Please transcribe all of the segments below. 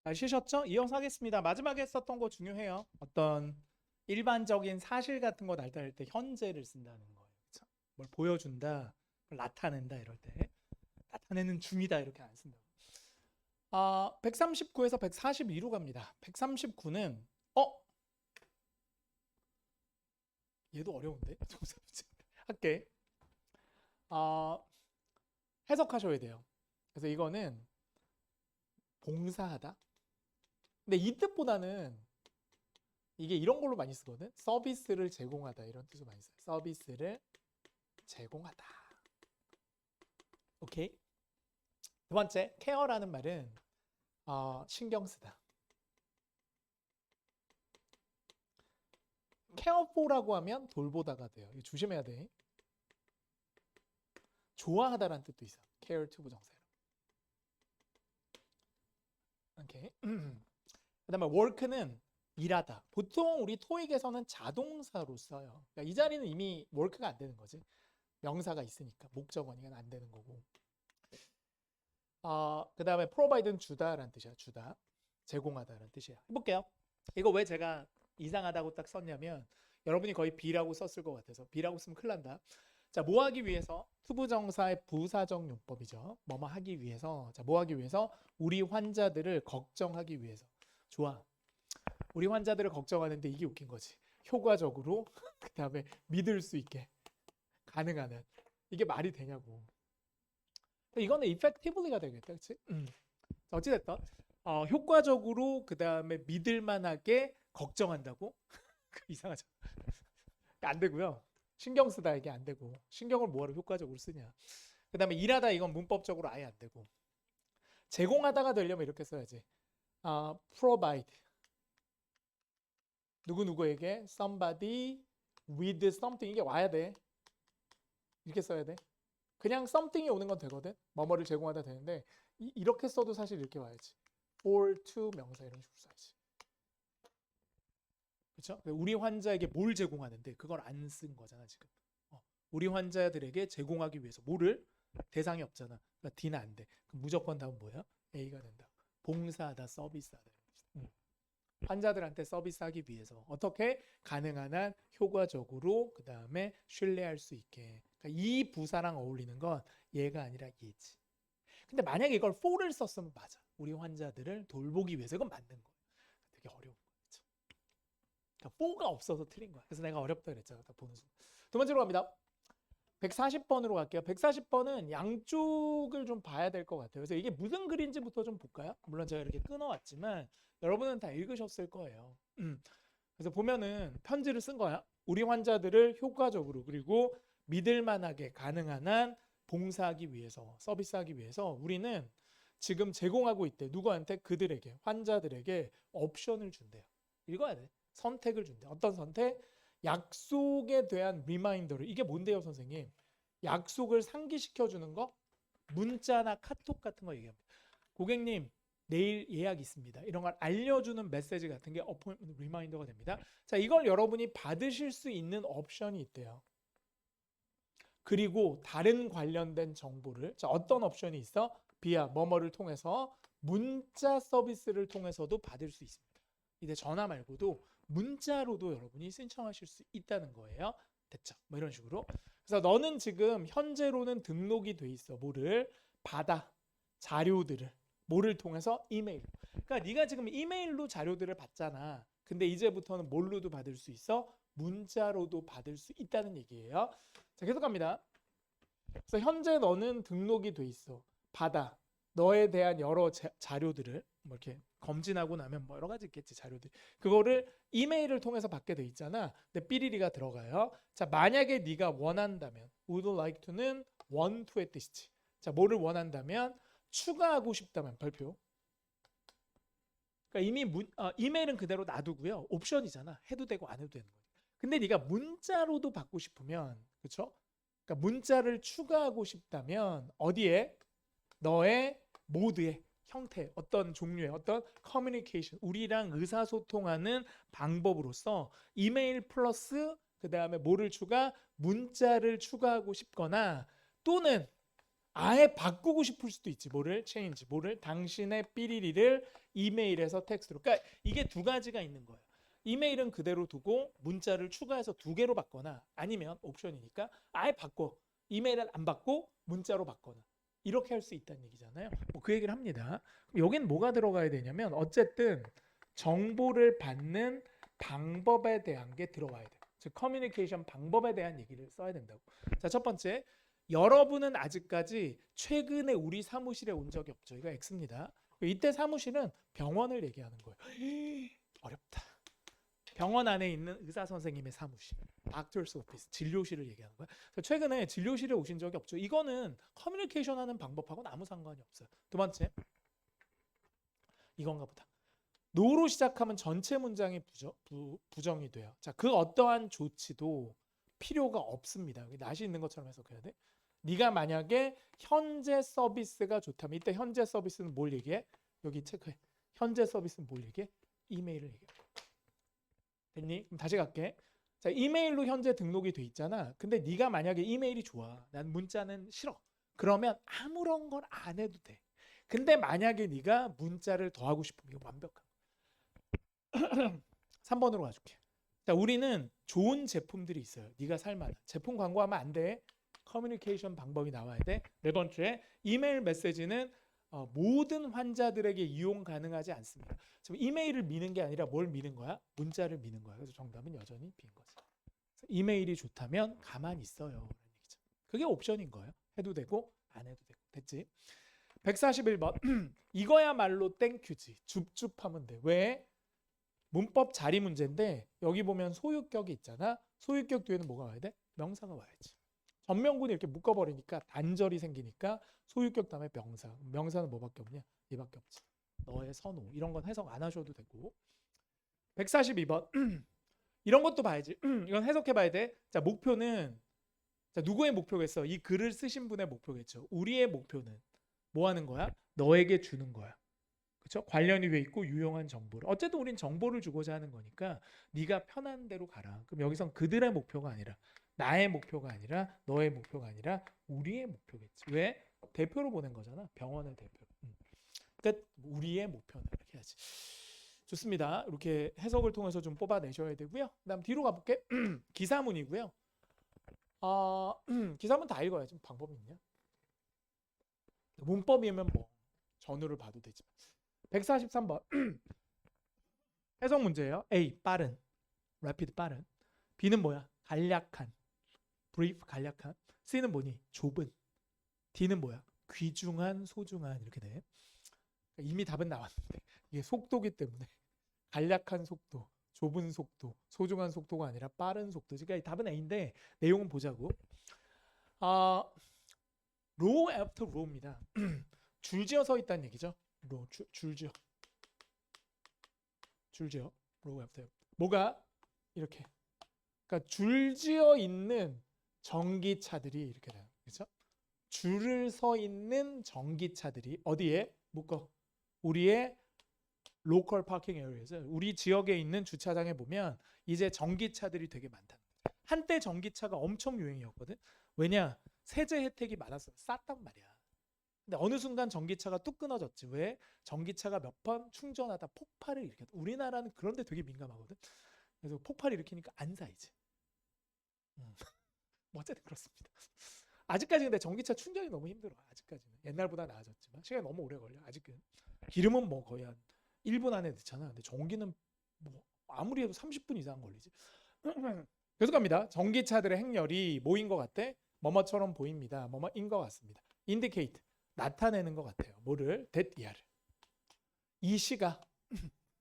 아시셨죠? 이어서 하겠습니다. 마지막에 썼던 거 중요해요. 어떤 일반적인 사실 같은 거 나타낼 때 현재를 쓴다는 거예요. 그쵸? 뭘 보여준다, 뭘 나타낸다 이럴 때 나타내는 중이다 이렇게 안 쓴다고. 139에서 142로 갑니다. 139는 얘도 어려운데? 할게. 해석하셔야 돼요. 그래서 이거는 봉사하다. 근데 이 뜻보다는 이게 이런 걸로 많이 쓰거든. 서비스를 제공하다 이런 뜻으로 많이 써요. 서비스를 제공하다. 오케이. 두 번째, 케어라는 말은 신경 쓰다. 케어포라고 하면 돌보다가 돼요. 이거 조심해야 돼. 좋아하다라는 뜻도 있어. care to 부정사로. 오케이. 그다음에 work는 일하다. 보통 우리 토익에서는 자동사로 써요. 그러니까 이 자리는 이미 work가 안 되는 거지. 명사가 있으니까 목적어니까 안 되는 거고. 그다음에 provide는 주다라는 뜻이야. 주다. 제공하다라는 뜻이야. 해볼게요. 이거 왜 제가 이상하다고 딱 썼냐면 여러분이 거의 B라고 썼을 것 같아서 B라고 쓰면 큰일 난다. 자, 뭐 하기 위해서? 투부정사의 부사적 용법이죠. 뭐뭐 하기 위해서. 자, 뭐 하기 위해서? 우리 환자들을 걱정하기 위해서. 좋아. 우리 환자들을 걱정하는데 이게 웃긴 거지. 효과적으로 그다음에 믿을 수 있게 가능한 한. 이게 말이 되냐고. 이거는 effectively가 되겠다. 그렇지? 어찌됐든 효과적으로 그다음에 믿을만하게 걱정한다고? 이상하죠. 안 되고요. 신경 쓰다 이게 안 되고 신경을 뭐하러 효과적으로 쓰냐. 그다음에 일하다 이건 문법적으로 아예 안 되고 제공하다가 되려면 이렇게 써야지. provide 누구누구에게 somebody with something 이게 와야 돼. 이렇게 써야 돼. 그냥 something이 오는 건 되거든. 뭐뭐를 제공하다 되는데 이렇게 써도 사실 이렇게 와야지. for to 명사 이런 식으로 써야지. 그렇죠? 우리 환자에게 뭘 제공하는데 그걸 안 쓴 거잖아 지금. 우리 환자들에게 제공하기 위해서 뭐를 대상이 없잖아. 그러니까 D는 안 돼. 그럼 무조건 답은 뭐야? A가 된다. 봉사하다, 서비스하다. 환자들한테 서비스하기 위해서 어떻게 가능한 한 효과적으로 그 다음에 신뢰할 수 있게. 그러니까 이 부사랑 어울리는 건 얘가 아니라 얘지. 근데 만약에 이걸 for를 썼으면 맞아. 우리 환자들을 돌보기 위해서 이건 맞는 거야. 되게 어려운 거야. 그쵸? 그러니까 for가 없어서 틀린 거야. 그래서 내가 어렵다 그랬잖아. 딱 보는 순간. 두 번째로 갑니다. 140번으로 갈게요. 140번은 양쪽을 좀 봐야 될 것 같아요. 그래서 이게 무슨 글인지부터 좀 볼까요? 물론 제가 이렇게 끊어왔지만 여러분은 다 읽으셨을 거예요. 그래서 보면은 편지를 쓴 거야. 우리 환자들을 효과적으로 그리고 믿을 만하게 가능한 한 봉사하기 위해서 서비스하기 위해서 우리는 지금 제공하고 있대. 누구한테? 그들에게 환자들에게 옵션을 준대요. 읽어야 돼. 선택을 준대. 어떤 선택? 약속에 대한 리마인더를 이게 뭔데요, 선생님? 약속을 상기시켜 주는 거? 문자나 카톡 같은 거 얘기합니다. 고객님, 내일 예약 있습니다. 이런 걸 알려주는 메시지 같은 게 어포인트먼트 리마인더가 됩니다. 자, 이걸 여러분이 받으실 수 있는 옵션이 있대요. 그리고 다른 관련된 정보를 자, 어떤 옵션이 있어? 비아 뭐뭐를 통해서 문자 서비스를 통해서도 받을 수 있습니다. 이제 전화 말고도 문자로도 여러분이 신청하실 수 있다는 거예요. 됐죠? 뭐 이런 식으로. 그래서 너는 지금 현재로는 등록이 돼 있어. 뭐를 받아 자료들을 뭐를 통해서 이메일. 그러니까 네가 지금 이메일로 자료들을 받잖아. 근데 이제부터는 뭘로도 받을 수 있어? 문자로도 받을 수 있다는 얘기예요. 자, 계속 갑니다. 그래서 현재 너는 등록이 돼 있어. 받아. 너에 대한 여러 자료들을 뭐 이렇게 검진하고 나면 뭐 여러 가지 있겠지 자료들. 그거를 이메일을 통해서 받게 돼 있잖아. 근데 삐리리가 들어가요. 자, 만약에 네가 원한다면 would like to는 want to의 뜻이지. 자, 뭐를 원한다면 추가하고 싶다면 별표. 그러니까 이미 이메일은 그대로 놔두고요. 옵션이잖아. 해도 되고 안 해도 되는 거예요. 근데 네가 문자로도 받고 싶으면 그렇죠? 그러니까 문자를 추가하고 싶다면 어디에? 너의 모드의 형태, 어떤 종류의 어떤 커뮤니케이션, 우리랑 의사소통하는 방법으로서 이메일 플러스 그 다음에 뭐를 문자를 추가하고 싶거나 또는 아예 바꾸고 싶을 수도 있지. 뭐를? change. 뭐를? 당신의 삐리리를 이메일에서 텍스트로. 그러니까 이게 두 가지가 있는 거예요. 이메일은 그대로 두고 문자를 추가해서 두 개로 받거나 아니면 옵션이니까 아예 바꿔. 이메일은 안 받고 문자로 바거나 이렇게 할 수 있다는 얘기잖아요. 뭐 그 얘기를 합니다. 여긴 뭐가 들어가야 되냐면 어쨌든 정보를 받는 방법에 대한 게 들어와야 돼요. 즉 커뮤니케이션 방법에 대한 얘기를 써야 된다고. 자, 첫 번째. 여러분은 아직까지 최근에 우리 사무실에 온 적이 없죠. 이거 X입니다. 이때 사무실은 병원을 얘기하는 거예요. 어렵다. 병원 안에 있는 의사 선생님의 사무실, doctor's office, 진료실을 얘기하는 거야. 최근에 진료실에 오신 적이 없죠. 이거는 커뮤니케이션 하는 방법하고는 아무 상관이 없어요. 두 번째, 이건가 보다. no로 시작하면 전체 문장이 부정이 돼요. 자, 그 어떠한 조치도 필요가 없습니다. 여기 낫이 있는 것처럼 해석해야 돼. 네가 만약에 현재 서비스가 좋다면 이때 현재 서비스는 뭘 얘기해? 여기 체크해. 현재 서비스는 뭘 얘기해? 이메일을 얘기해. 됐니? 그럼 다시 갈게. 자, 이메일로 현재 등록이 돼 있잖아. 근데 네가 만약에 이메일이 좋아. 난 문자는 싫어. 그러면 아무런 걸 안 해도 돼. 근데 만약에 네가 문자를 더 하고 싶으면 이거 완벽한 3번으로 가줄게. 자, 우리는 좋은 제품들이 있어요. 네가 살만한 제품 광고하면 안 돼. 커뮤니케이션 방법이 나와야 돼. 네 번째, 이메일 메시지는 모든 환자들에게 이용 가능하지 않습니다. 지금 이메일을 미는 게 아니라 뭘 미는 거야? 문자를 미는 거야. 그래서 정답은 여전히 B인 거지. 이메일이 좋다면 가만히 있어요. 라는 얘기죠. 그게 옵션인 거예요. 해도 되고 안 해도 되고. 됐지? 141번. 이거야말로 땡큐지. 줍줍하면 돼. 왜? 문법 자리 문제인데 여기 보면 소유격이 있잖아. 소유격 뒤에는 뭐가 와야 돼? 명사가 와야지. 전명군이 이렇게 묶어버리니까 단절이 생기니까 소유격 다음에 명사. 명사는 뭐밖에 없냐? 얘밖에 없지. 너의 선호. 이런 건 해석 안 하셔도 되고. 142번. 이런 것도 봐야지. 이건 해석해 봐야 돼. 자, 목표는 자, 누구의 목표겠어? 이 글을 쓰신 분의 목표겠죠. 우리의 목표는 뭐 하는 거야? 너에게 주는 거야. 그렇죠? 관련이 돼 있고 유용한 정보를. 어쨌든 우린 정보를 주고자 하는 거니까 네가 편한 대로 가라. 그럼 여기선 그들의 목표가 아니라 나의 목표가 아니라 너의 목표가 아니라 우리의 목표겠지. 왜? 대표로 보낸 거잖아. 병원을 대표로. 그러니까 우리의 목표는 이렇게 해야지. 좋습니다. 이렇게 해석을 통해서 좀 뽑아내셔야 되고요. 그다음 뒤로 가볼게. 기사문이고요. 기사문 다 읽어야지. 방법이 있냐? 문법이면 뭐 전후를 봐도 되지만. 143번. 해석 문제예요. A. 빠른. rapid 빠른. B는 뭐야? 간략한. brief 간략한. C는 뭐니? 좁은. D는 뭐야? 귀중한, 소중한 이렇게 돼. 이미 답은 나왔는데 이게 속도기 때문에 간략한 속도, 좁은 속도, 소중한 속도가 아니라 빠른 속도. 그러니까 이 답은 A인데 내용은 보자고. row after row입니다. 줄지어 서 있다는 얘기죠. row, 줄지어. row after. 뭐가 이렇게. 그러니까 줄지어 있는 전기차들이 이렇게 돼요. 그렇죠? 줄을 서 있는 전기차들이 어디에 묶어? 우리의 로컬 파킹 에리어에서 우리 지역에 있는 주차장에 보면 이제 전기차들이 되게 많다. 한때 전기차가 엄청 유행이었거든. 왜냐? 세제 혜택이 많아서 쌌단 말이야. 근데 어느 순간 전기차가 뚝 끊어졌지. 왜? 전기차가 몇 번 충전하다 폭발을 일으켰다. 우리나라는 그런데 되게 민감하거든. 그래서 폭발 일으키니까 안 사 이제. 뭐 어쨌든 그렇습니다. 아직까지 근데 전기차 충전이 너무 힘들어. 아직까지는 옛날보다 나아졌지만 시간이 너무 오래 걸려. 아직은 기름은 뭐 거의 한 1분 안에 넣잖아. 근데 전기는 뭐 아무리 해도 30분 이상 걸리지. 계속 갑니다. 전기차들의 행렬이 뭐인 것 같아? 뭐뭐처럼 보입니다. 뭐뭐인 것 같습니다. indicate 나타내는 것 같아요. 뭐를? that year. 이 시가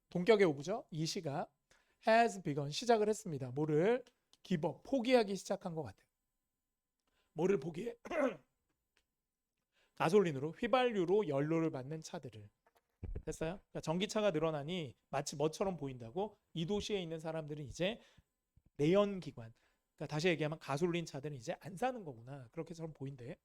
동격의 오브죠. 이 시가 has begun 시작을 했습니다. 뭐를? give up 포기하기 시작한 것 같아요. 뭐를 포기해? 가솔린으로 휘발유로 연료를 받는 차들을. 됐어요? 그러니까 전기차가 늘어나니 마치 뭐처럼 보인다고? 이 도시에 있는 사람들은 이제 내연기관. 그러니까 다시 얘기하면 가솔린 차들은 이제 안 사는 거구나. 그렇게처럼 보인대.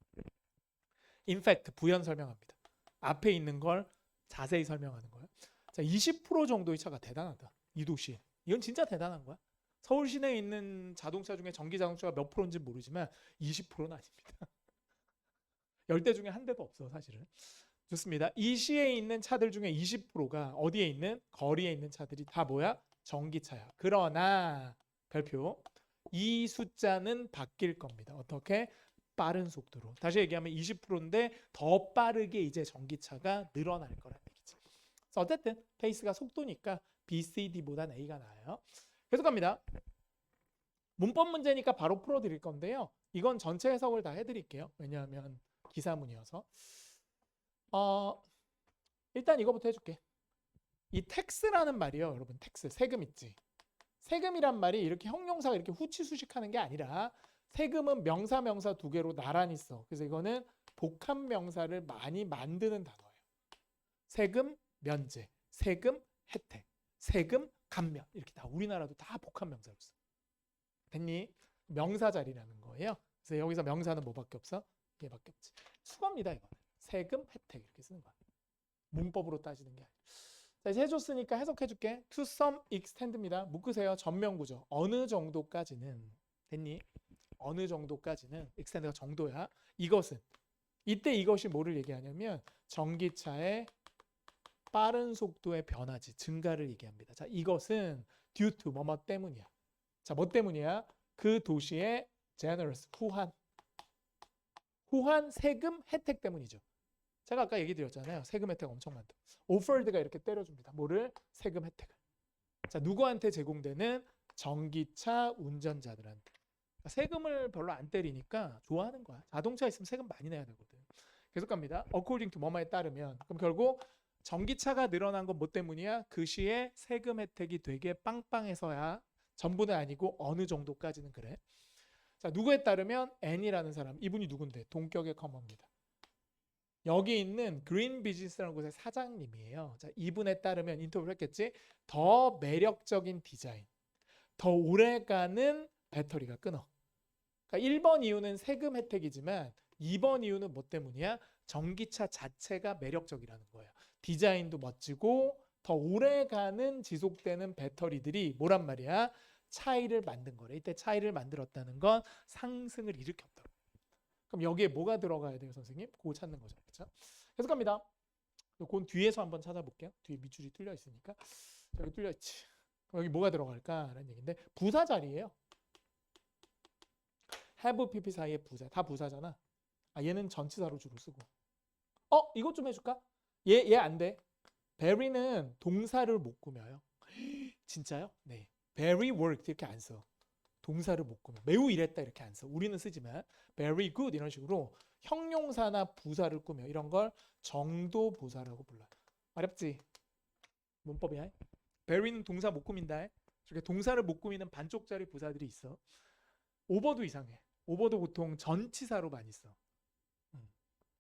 In fact 부연 설명합니다. 앞에 있는 걸 자세히 설명하는 거예요. 자, 20% 정도의 차가 대단하다. 이 도시에. 이건 진짜 대단한 거야. 서울 시내에 있는 자동차 중에 전기 자동차가 몇 프로인지 모르지만 20%는 아닙니다. 10대 중에 한 대도 없어 사실은. 좋습니다. 이 시에 있는 차들 중에 20%가 어디에 있는? 거리에 있는 차들이 다 뭐야? 전기차야. 그러나 별표 이 숫자는 바뀔 겁니다. 어떻게? 빠른 속도로. 다시 얘기하면 20%인데 더 빠르게 이제 전기차가 늘어날 거란 얘기지. 그래서 어쨌든 페이스가 속도니까 B, C, D보단 A가 나아요. 계속 갑니다. 문법 문제니까 바로 풀어드릴 건데요. 이건 전체 해석을 다 해드릴게요. 왜냐하면 기사문이어서. 일단 이거부터 해줄게. 이 텍스라는 말이요. 여러분 텍스, 세금 있지. 세금이란 말이 이렇게 형용사가 이렇게 후치수식하는 게 아니라 세금은 명사, 명사 두 개로 나란히 써. 그래서 이거는 복합 명사를 많이 만드는 단어예요. 세금, 면제, 세금, 혜택, 세금, 감면. 이렇게 다 우리나라도 다 복합 명사로 써. 됐니? 명사 자리라는 거예요. 그래서 여기서 명사는 뭐밖에 없어? 얘밖에 없지. 수거입니다, 이거는. 세금, 혜택 이렇게 쓰는 거야. 문법으로 따지는 게 아니라. 자, 이제 해줬으니까 해석해줄게. To some extent입니다. 묶으세요. 전면구조. 어느 정도까지는. 됐니? 어느 정도까지는. extent가 정도야. 이것은. 이때 이것이 뭐를 얘기하냐면 전기차의 빠른 속도의 변화지. 증가를 얘기합니다. 자, 이것은 due to 뭐뭐 때문이야. 자, 뭐 때문이야? 그 도시의 generous, 후한 세금 혜택 때문이죠. 제가 아까 얘기 드렸잖아요. 세금 혜택 엄청 많다. 오퍼드가 이렇게 때려줍니다. 뭐를? 세금 혜택을. 자, 누구한테 제공되는? 전기차 운전자들한테. 그러니까 세금을 별로 안 때리니까 좋아하는 거야. 자동차 있으면 세금 많이 내야 되거든. 계속 갑니다. according to 뭐뭐에 따르면. 그럼 결국 전기차가 늘어난 건 뭐 때문이야? 그 시에 세금 혜택이 되게 빵빵해서야. 전부는 아니고 어느 정도까지는 그래. 자, 누구에 따르면 N이라는 사람. 이분이 누군데? 동격의 커머입니다. 여기 있는 그린 비즈니스라는 곳의 사장님이에요. 자, 이분에 따르면 인터뷰를 했겠지. 더 매력적인 디자인, 더 오래가는 배터리가 끊어. 그러니까 1번 이유는 세금 혜택이지만 2번 이유는 뭐 때문이야? 전기차 자체가 매력적이라는 거예요. 디자인도 멋지고 더 오래가는 지속되는 배터리들이 뭐란 말이야? 차이를 만든 거래. 이때 차이를 만들었다는 건 상승을 일으켰다. 그럼 여기에 뭐가 들어가야 돼요, 선생님? 그거 찾는 거죠. 그렇죠? 계속 갑니다. 그건 뒤에서 한번 찾아볼게요. 뒤에 밑줄이 뚫려 있으니까. 여기 뚫려 있지. 그럼 여기 뭐가 들어갈까라는 얘기인데 부사 자리예요. have, pp 사이에 부사. 다 부사잖아. 아, 얘는 전치사로 주로 쓰고. 이것 좀 해줄까? 얘 안 돼. very는 동사를 못 꾸며요. 진짜요? 네. very worked 이렇게 안 써. 동사를 못 꾸며. 매우 일했다 이렇게 안 써. 우리는 쓰지만 very good 이런 식으로 형용사나 부사를 꾸며. 이런 걸 정도부사라고 불러요. 어렵지? 문법이야. very는 동사 못 꾸민다. 이렇게 동사를 못 꾸미는 반쪽짜리 부사들이 있어. over도 이상해. over도 보통 전치사로 많이 써.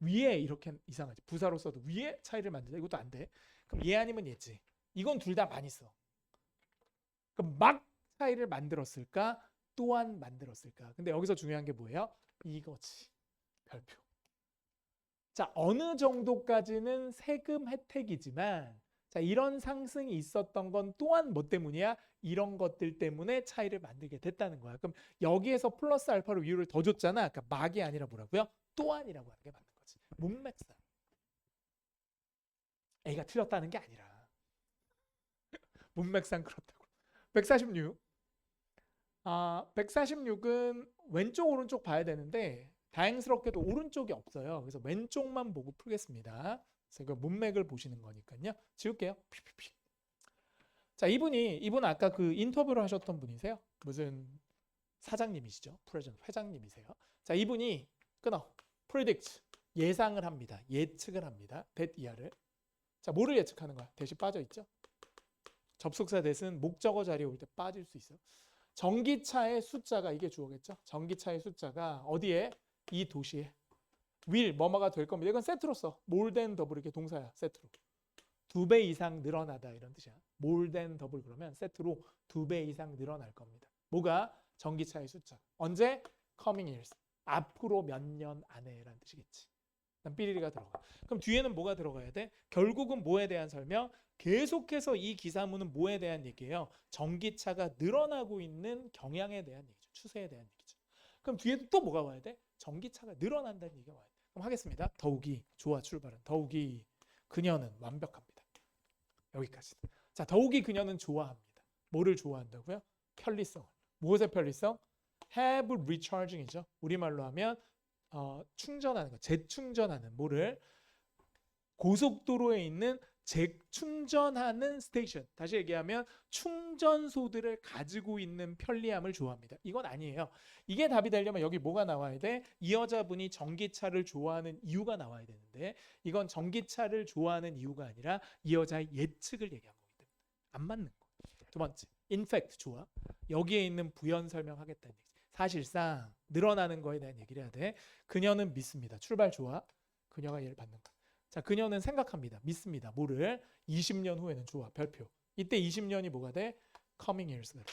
위에 이렇게 이상하지. 부사로 써도 위에 차이를 만들자. 이것도 안 돼. 그럼 얘 아니면 얘지. 이건 둘 다 많이 써. 그럼 막 차이를 만들었을까? 또한 만들었을까? 근데 여기서 중요한 게 뭐예요? 이거지. 별표. 자, 어느 정도까지는 세금 혜택이지만 자, 이런 상승이 있었던 건 또한 뭐 때문이야? 이런 것들 때문에 차이를 만들게 됐다는 거야. 그럼 여기에서 플러스 알파로 이유를 더 줬잖아. 그러니까 막이 아니라 뭐라고요? 또한이라고 하는 게 맞는 거지. 문맥상. A가 틀렸다는 게 아니라 문맥상 그렇다고. 146. 146은 왼쪽 오른쪽 봐야 되는데 다행스럽게도 오른쪽이 없어요. 그래서 왼쪽만 보고 풀겠습니다. 그래서 그 문맥을 보시는 거니까요. 지울게요. 자, 이분 아까 그 인터뷰를 하셨던 분이세요? 무슨 사장님이시죠? 프레젠트 회장님이세요. 자, 이분이 끊어. predict 예상을 합니다. 예측을 합니다. that 이하를. 자, 뭐를 예측하는 거야? 대시 빠져 있죠? 접속사 that은 목적어 자리에 올 때 빠질 수 있어요. 전기차의 숫자가 이게 주어겠죠? 전기차의 숫자가 어디에? 이 도시에 will 뭐뭐가 될 겁니다. 이건 세트로 써. more than double 이렇게 동사야. 세트로. 2배 이상 늘어나다 이런 뜻이야. more than double 그러면 세트로 2배 이상 늘어날 겁니다. 뭐가? 전기차의 숫자. 언제? coming years. 앞으로 몇 년 안에라는 뜻이겠지. 삐리리가 들어가. 그럼 뒤에는 뭐가 들어가야 돼? 결국은 뭐에 대한 설명? 계속해서 이 기사문은 뭐에 대한 얘기예요? 전기차가 늘어나고 있는 경향에 대한 얘기죠. 추세에 대한 얘기죠. 그럼 뒤에도 또 뭐가 와야 돼? 전기차가 늘어난다는 얘기가 와야 돼. 그럼 하겠습니다. 더욱이 좋아 출발은 더욱이 그녀는 완벽합니다. 여기까지. 자, 더욱이 그녀는 좋아합니다. 뭐를 좋아한다고요? 편리성을. 무엇의 편리성? have recharging이죠. 우리말로 하면 충전하는 거, 재충전하는 뭐를 고속도로에 있는 재충전하는 스테이션. 다시 얘기하면 충전소들을 가지고 있는 편리함을 좋아합니다. 이건 아니에요. 이게 답이 되려면 여기 뭐가 나와야 돼? 이 여자분이 전기차를 좋아하는 이유가 나와야 되는데 이건 전기차를 좋아하는 이유가 아니라 이 여자의 예측을 얘기한 거기 때문에 안 맞는 거. 두 번째, in fact 좋아. 여기에 있는 부연 설명하겠다는 얘기. 사실상 늘어나는 거에 대한 얘기를 해야 돼. 그녀는 믿습니다. 출발 좋아. 그녀가 얘를 받는가. 자, 그녀는 생각합니다. 믿습니다. 뭐를? 20년 후에는 좋아. 별표. 이때 20년이 뭐가 돼? coming years가 돼.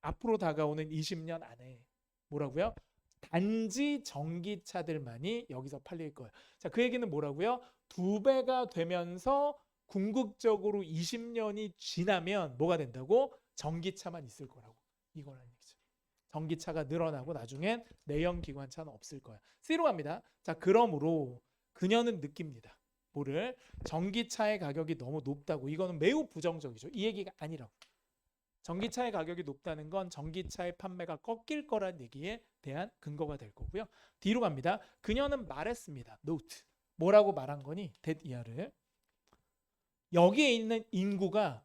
앞으로 다가오는 20년 안에 뭐라고요? 단지 전기차들만이 여기서 팔릴 거예요. 자, 그 얘기는 뭐라고요? 2배가 되면서 궁극적으로 20년이 지나면 뭐가 된다고? 전기차만 있을 거라고. 이거라는 얘기죠. 전기차가 늘어나고 나중엔 내연기관차는 없을 거야. C로 갑니다. 자, 그러므로 그녀는 느낍니다. 뭐를? 전기차의 가격이 너무 높다고. 이거는 매우 부정적이죠. 이 얘기가 아니라고. 전기차의 가격이 높다는 건 전기차의 판매가 꺾일 거란 얘기에 대한 근거가 될 거고요. D로 갑니다. 그녀는 말했습니다. note. 뭐라고 말한 거니? that 이하를. 여기에 있는 인구가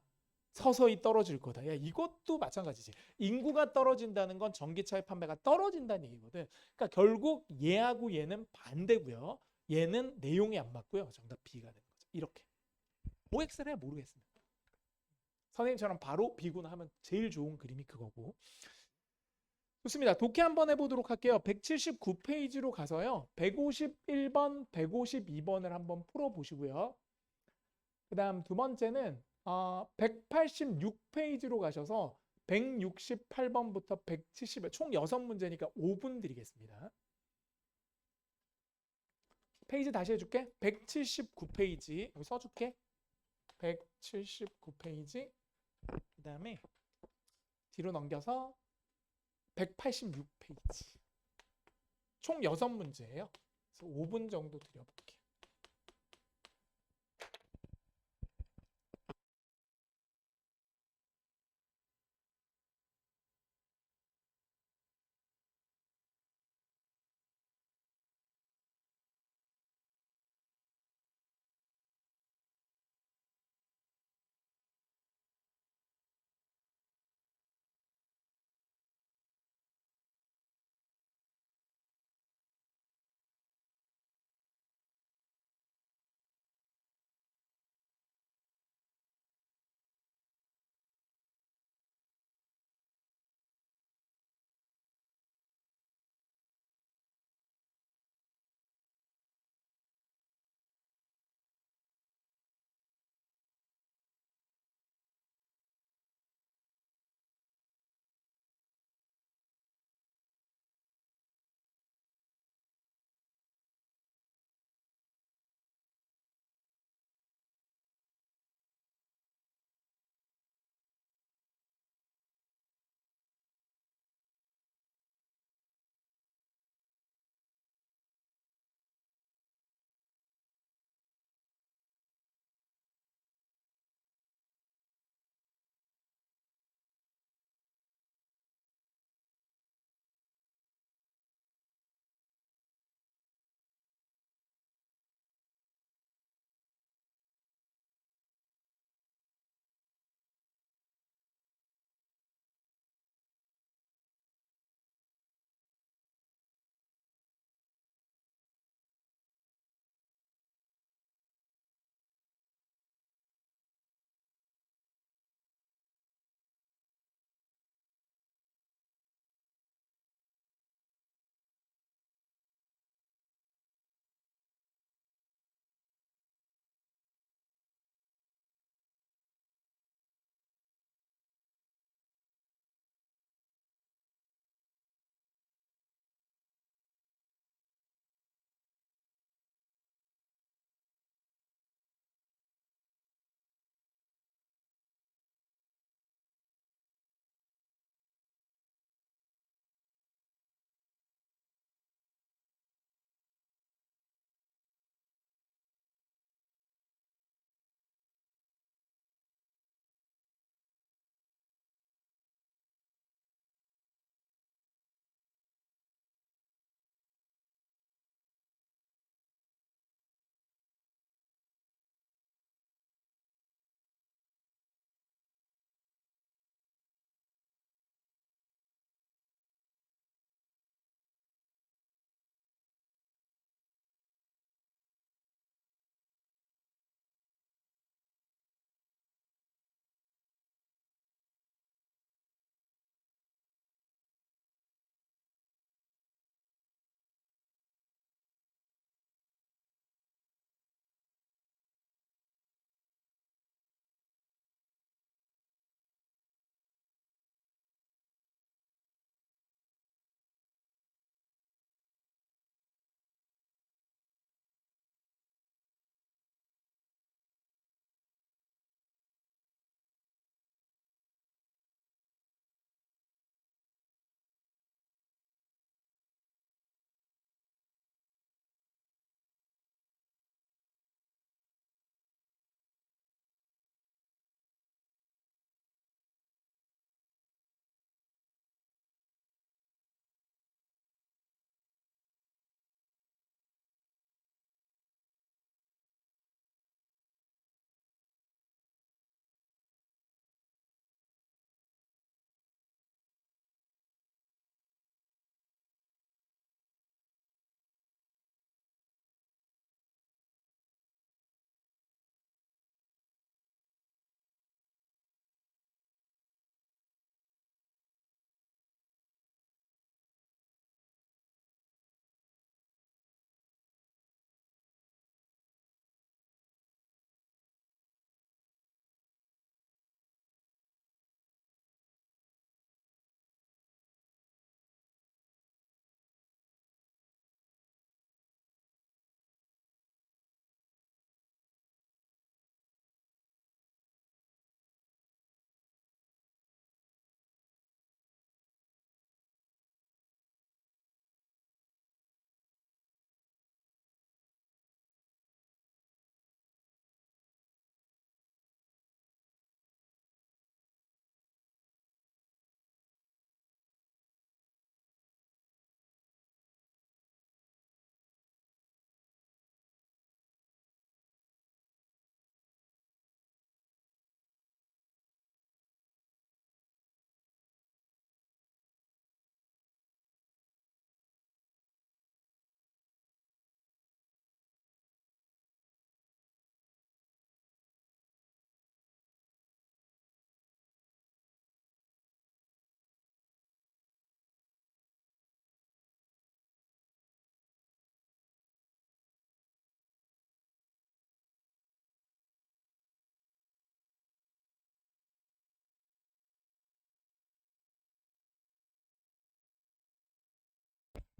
서서히 떨어질 거다. 야, 이것도 마찬가지지. 인구가 떨어진다는 건 전기차의 판매가 떨어진다는 얘기거든. 그러니까 결국 얘하고 얘는 반대고요. 얘는 내용이 안 맞고요. 정답 B가 되는 거죠. 이렇게. OX를 해 모르겠습니다. 선생님처럼 바로 B구나 하면 제일 좋은 그림이 그거고. 좋습니다. 독해 한번 해보도록 할게요. 179페이지로 가서요. 151번, 152번을 한번 풀어보시고요. 그 다음 두 번째는 186페이지로 가셔서 168번부터 170번 총 6문제니까 5분 드리겠습니다. 페이지 다시 해줄게. 179페이지 여기 써줄게. 179페이지 그 다음에 뒤로 넘겨서 186페이지 총 6문제예요. 그래서 5분 정도 드려볼게요.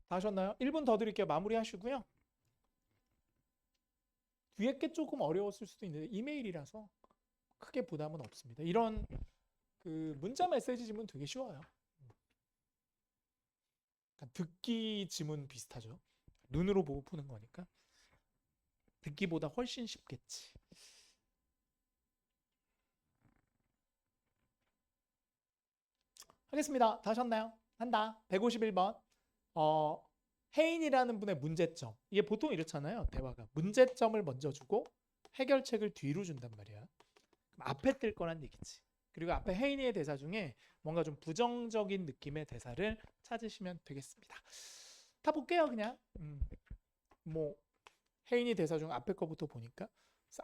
다 하셨나요? 1분 더 드릴게요. 마무리 하시고요. 뒤에 게 조금 어려웠을 수도 있는데 이메일이라서 크게 부담은 없습니다. 이런 그 문자 메시지 지문 되게 쉬워요. 듣기 지문 비슷하죠. 눈으로 보고 푸는 거니까 듣기보다 훨씬 쉽겠지. 하겠습니다. 다 하셨나요? 한다. 151번. 혜인이라는 분의 문제점. 이게 보통 이렇잖아요. 대화가. 문제점을 먼저 주고 해결책을 뒤로 준단 말이야. 그럼 앞에 뜰 거란 얘기지. 그리고 앞에 혜인이의 대사 중에 뭔가 좀 부정적인 느낌의 대사를 찾으시면 되겠습니다. 다 볼게요, 그냥. 뭐 혜인이 대사 중 앞에 거부터 보니까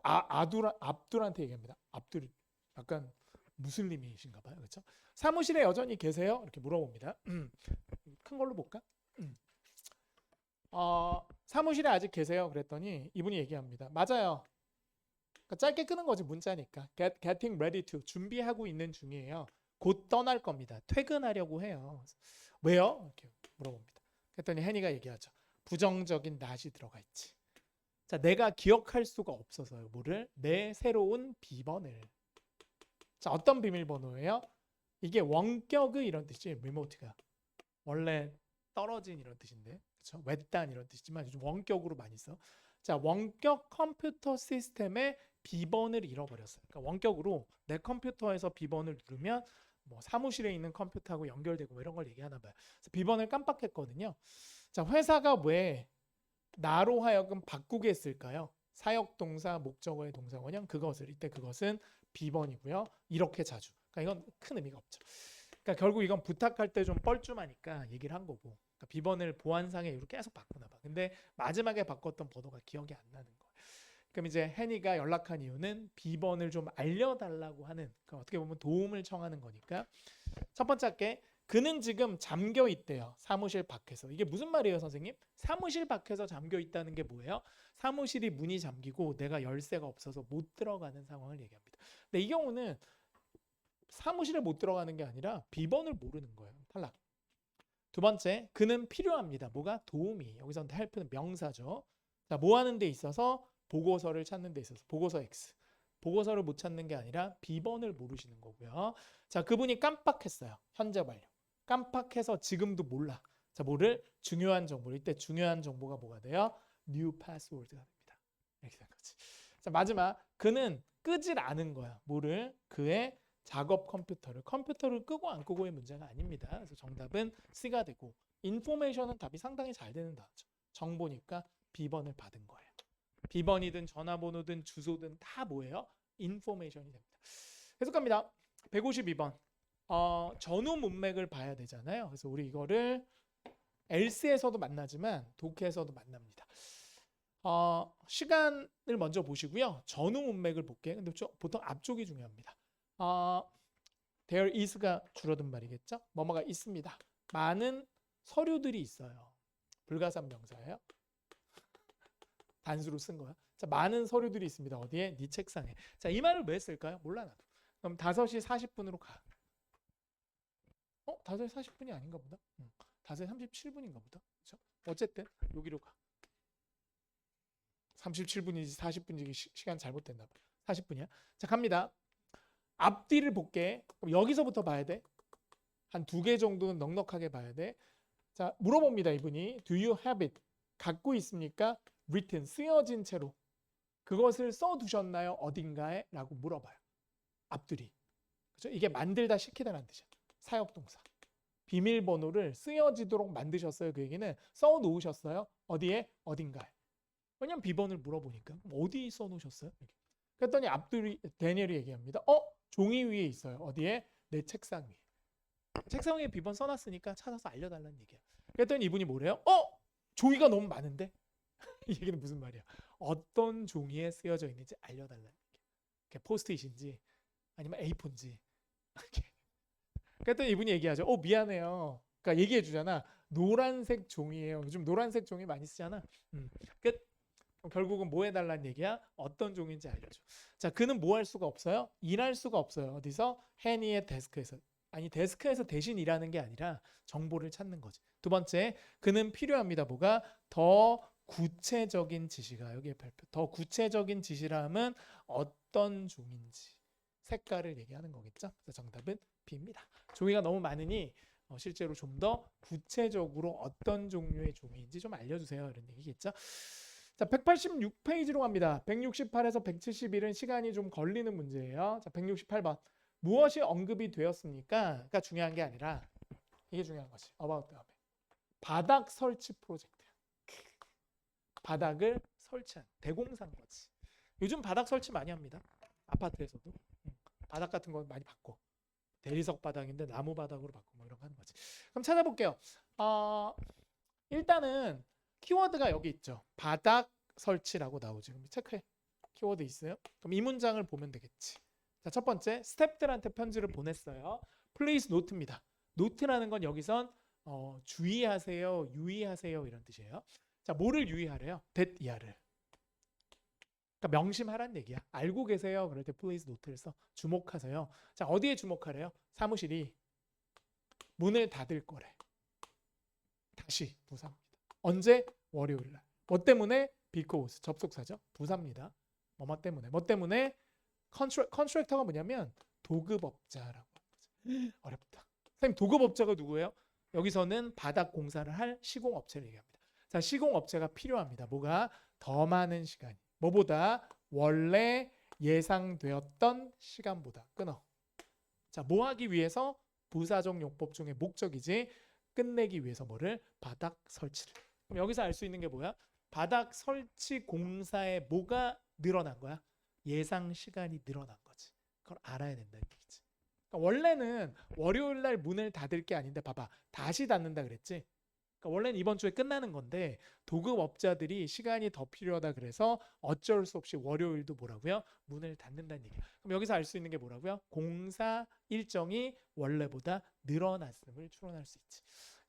압둘한테 얘기합니다. 압둘 약간 무슬림이신가 봐요. 그렇죠? 사무실에 여전히 계세요? 이렇게 물어봅니다. 큰 걸로 볼까? 사무실에 아직 계세요? 그랬더니 이분이 얘기합니다. 맞아요. 그러니까 짧게 끄는 거지 문자니까. Getting ready to 준비하고 있는 중이에요. 곧 떠날 겁니다. 퇴근하려고 해요. 왜요? 이렇게 물어봅니다. 그랬더니 해니가 얘기하죠. 부정적인 낫이 들어가 있지. 자, 내가 기억할 수가 없어서요. 뭐를? 내 새로운 비번을. 자, 어떤 비밀번호예요? 이게 원격의 이런 뜻이에요. 리모트가. 원래 떨어진 이런 뜻인데, 그렇죠? 외딴 이런 뜻이지만 요즘 원격으로 많이 써. 자, 원격 컴퓨터 시스템의 비번을 잃어버렸어요. 그러니까 원격으로 내 컴퓨터에서 비번을 누르면 뭐 사무실에 있는 컴퓨터하고 연결되고 뭐 이런 걸 얘기하나 봐요. 그래서 비번을 깜빡했거든요. 자, 회사가 왜 나로 하여금 바꾸게 했을까요? 사역동사, 목적어의 동사 원형 그것을. 이때 그것은 비번이고요. 이렇게 자주. 그러니까 이건 큰 의미가 없죠. 그러니까 결국 이건 부탁할 때 좀 뻘쭘하니까 얘기를 한 거고. 그러니까 비번을 보안상에 이렇게 계속 바꾸나 봐. 근데 마지막에 바꿨던 번호가 기억이 안 나는 거예요. 그럼 이제 해니가 연락한 이유는 비번을 좀 알려달라고 하는, 그러니까 어떻게 보면 도움을 청하는 거니까. 첫 번째 할게. 그는 지금 잠겨 있대요. 사무실 밖에서. 이게 무슨 말이에요, 선생님? 사무실 밖에서 잠겨 있다는 게 뭐예요? 사무실이 문이 잠기고 내가 열쇠가 없어서 못 들어가는 상황을 얘기합니다. 근데 이 경우는 사무실에 못 들어가는 게 아니라 비번을 모르는 거예요. 탈락. 두 번째, 그는 필요합니다. 뭐가? 도움이. 여기서 help는 명사죠. 자, 뭐 하는 데 있어서? 보고서를 찾는 데 있어서. 보고서 X. 보고서를 못 찾는 게 아니라 비번을 모르시는 거고요. 자, 그분이 깜빡했어요. 현재 완료. 깜빡해서 지금도 몰라. 자, 뭐를? 중요한 정보를. 이때 중요한 정보가 뭐가 돼요? new password가 됩니다. 이렇게 된 거지. 자, 마지막. 그는 끄질 않은 거야. 뭐를? 그의 작업 컴퓨터를 끄고 안 끄고의 문제가 아닙니다. 그래서 정답은 C가 되고 인포메이션은 답이 상당히 잘 되는 답이죠. 정보니까 비번을 받은 거예요. 비번이든 전화번호든 주소든 다 뭐예요? 인포메이션이 됩니다. 해석합니다. 152번. 전후 문맥을 봐야 되잖아요. 그래서 우리 이거를 else에서도 만나지만 독해에서도 만납니다. 시간을 먼저 보시고요. 전후 문맥을 볼게요. 근데 보통 앞쪽이 중요합니다. there is가 줄어든 말이겠죠. 뭐뭐가 있습니다. 많은 서류들이 있어요. 불가산 명사예요. 단수로 쓴 거야. 자, 많은 서류들이 있습니다. 어디에? 네 책상에. 자, 이 말을 왜 쓸까요? 몰라 나도. 그럼 5시 40분으로 가. 5시 40분이 아닌가 보다. 5시 37분인가 보다. 그렇죠? 어쨌든 여기로 가. 37분인지 40분인지 시간 잘못됐나 봐. 40분이야. 자, 갑니다. 앞뒤를 볼게. 그럼 여기서부터 봐야 돼. 한 2개 정도는 넉넉하게 봐야 돼. 자, 물어봅니다. 이분이. Do you have it? 갖고 있습니까? written, 쓰여진 채로. 그것을 써두셨나요? 어딘가에? 라고 물어봐요. 앞뒤리. 그렇죠? 이게 만들다 시키다라는 뜻이야. 사역동사. 비밀번호를 쓰여지도록 만드셨어요. 그 얘기는 써놓으셨어요. 어디에? 어딘가에. 왜냐면 비번을 물어보니까. 어디 써놓으셨어요? 그랬더니 데니엘이 얘기합니다. 종이 위에 있어요. 어디에? 내 책상 위에. 책상 위에 비번 써놨으니까 찾아서 알려달라는 얘기야. 그랬더니 이분이 뭐래요? 종이가 너무 많은데? 이 얘기는 무슨 말이야? 어떤 종이에 쓰여져 있는지 알려달라는 얘기야. 포스트잇인지 아니면 A4인지. 그랬더니 이분이 얘기하죠. 미안해요. 그러니까 얘기해 주잖아. 노란색 종이에요. 요즘 노란색 종이 많이 쓰잖아. 끝. 결국은 뭐 해달라는 얘기야? 어떤 종인지 알려줘. 자, 그는 뭐 할 수가 없어요? 일할 수가 없어요. 어디서? 해니의 데스크에서. 아니 데스크에서 대신 일하는 게 아니라 정보를 찾는 거지. 두 번째, 그는 필요합니다. 뭐가 더 구체적인 지시가 여기에 발표. 더 구체적인 지시라면 어떤 종인지 색깔을 얘기하는 거겠죠. 그래서 정답은 B입니다. 종이가 너무 많으니 실제로 좀 더 구체적으로 어떤 종류의 종이인지 좀 알려주세요. 이런 얘기겠죠. 자, 186페이지로 갑니다. 168에서 171은 시간이 좀 걸리는 문제예요. 자, 168번. 무엇이 언급이 되었습니까? 가 중요한 게 아니라 이게 중요한 거지. about 다음에. 바닥 설치 프로젝트야. 바닥을 설치한 대공사인 거지. 요즘 바닥 설치 많이 합니다. 아파트에서도. 바닥 같은 거 많이 바꿔. 대리석 바닥인데 나무 바닥으로 바꾸고 뭐 이런 거 하는 거지. 그럼 찾아볼게요. 일단은 키워드가 여기 있죠. 바닥 설치라고 나오지. 그럼 체크해. 키워드 있어요? 그럼 이 문장을 보면 되겠지. 자, 첫 번째, 스태프들한테 편지를 보냈어요. Please note입니다. note라는 건 여기선 주의하세요, 유의하세요 이런 뜻이에요. 자, 뭐를 유의하래요? that 이하를. 그러니까 명심하란 얘기야. 알고 계세요. 그럴 때 please note를 써. 주목하세요. 자, 어디에 주목하래요? 사무실이 문을 닫을 거래. 다시 부사입니다. 언제? 월요일 날. 뭐 때문에? because 접속사죠. 부사입니다. 뭐 때문에? 뭐 때문에? 컨트랙터가 뭐냐면 도급업자라고 하는 거죠. 어렵다. 선생님, 도급업자가 누구예요? 여기서는 바닥 공사를 할 시공업체를 얘기합니다. 자, 시공업체가 필요합니다. 뭐가? 더 많은 시간이. 뭐보다? 원래 예상되었던 시간보다. 끊어. 자, 뭐 하기 위해서? 부사적 용법 중에 목적이지. 끝내기 위해서 뭐를? 바닥 설치를. 그럼 여기서 알 수 있는 게 뭐야? 바닥 설치 공사에 뭐가 늘어난 거야? 예상 시간이 늘어난 거지. 그걸 알아야 된다는 얘기지. 그러니까 원래는 월요일 날 문을 닫을 게 아닌데 봐봐. 다시 닫는다 그랬지. 그러니까 원래는 이번 주에 끝나는 건데 도급업자들이 시간이 더 필요하다 그래서 어쩔 수 없이 월요일도 뭐라고요? 문을 닫는다는 얘기야. 그럼 여기서 알 수 있는 게 뭐라고요? 공사 일정이 원래보다 늘어났음을 추론할 수 있지.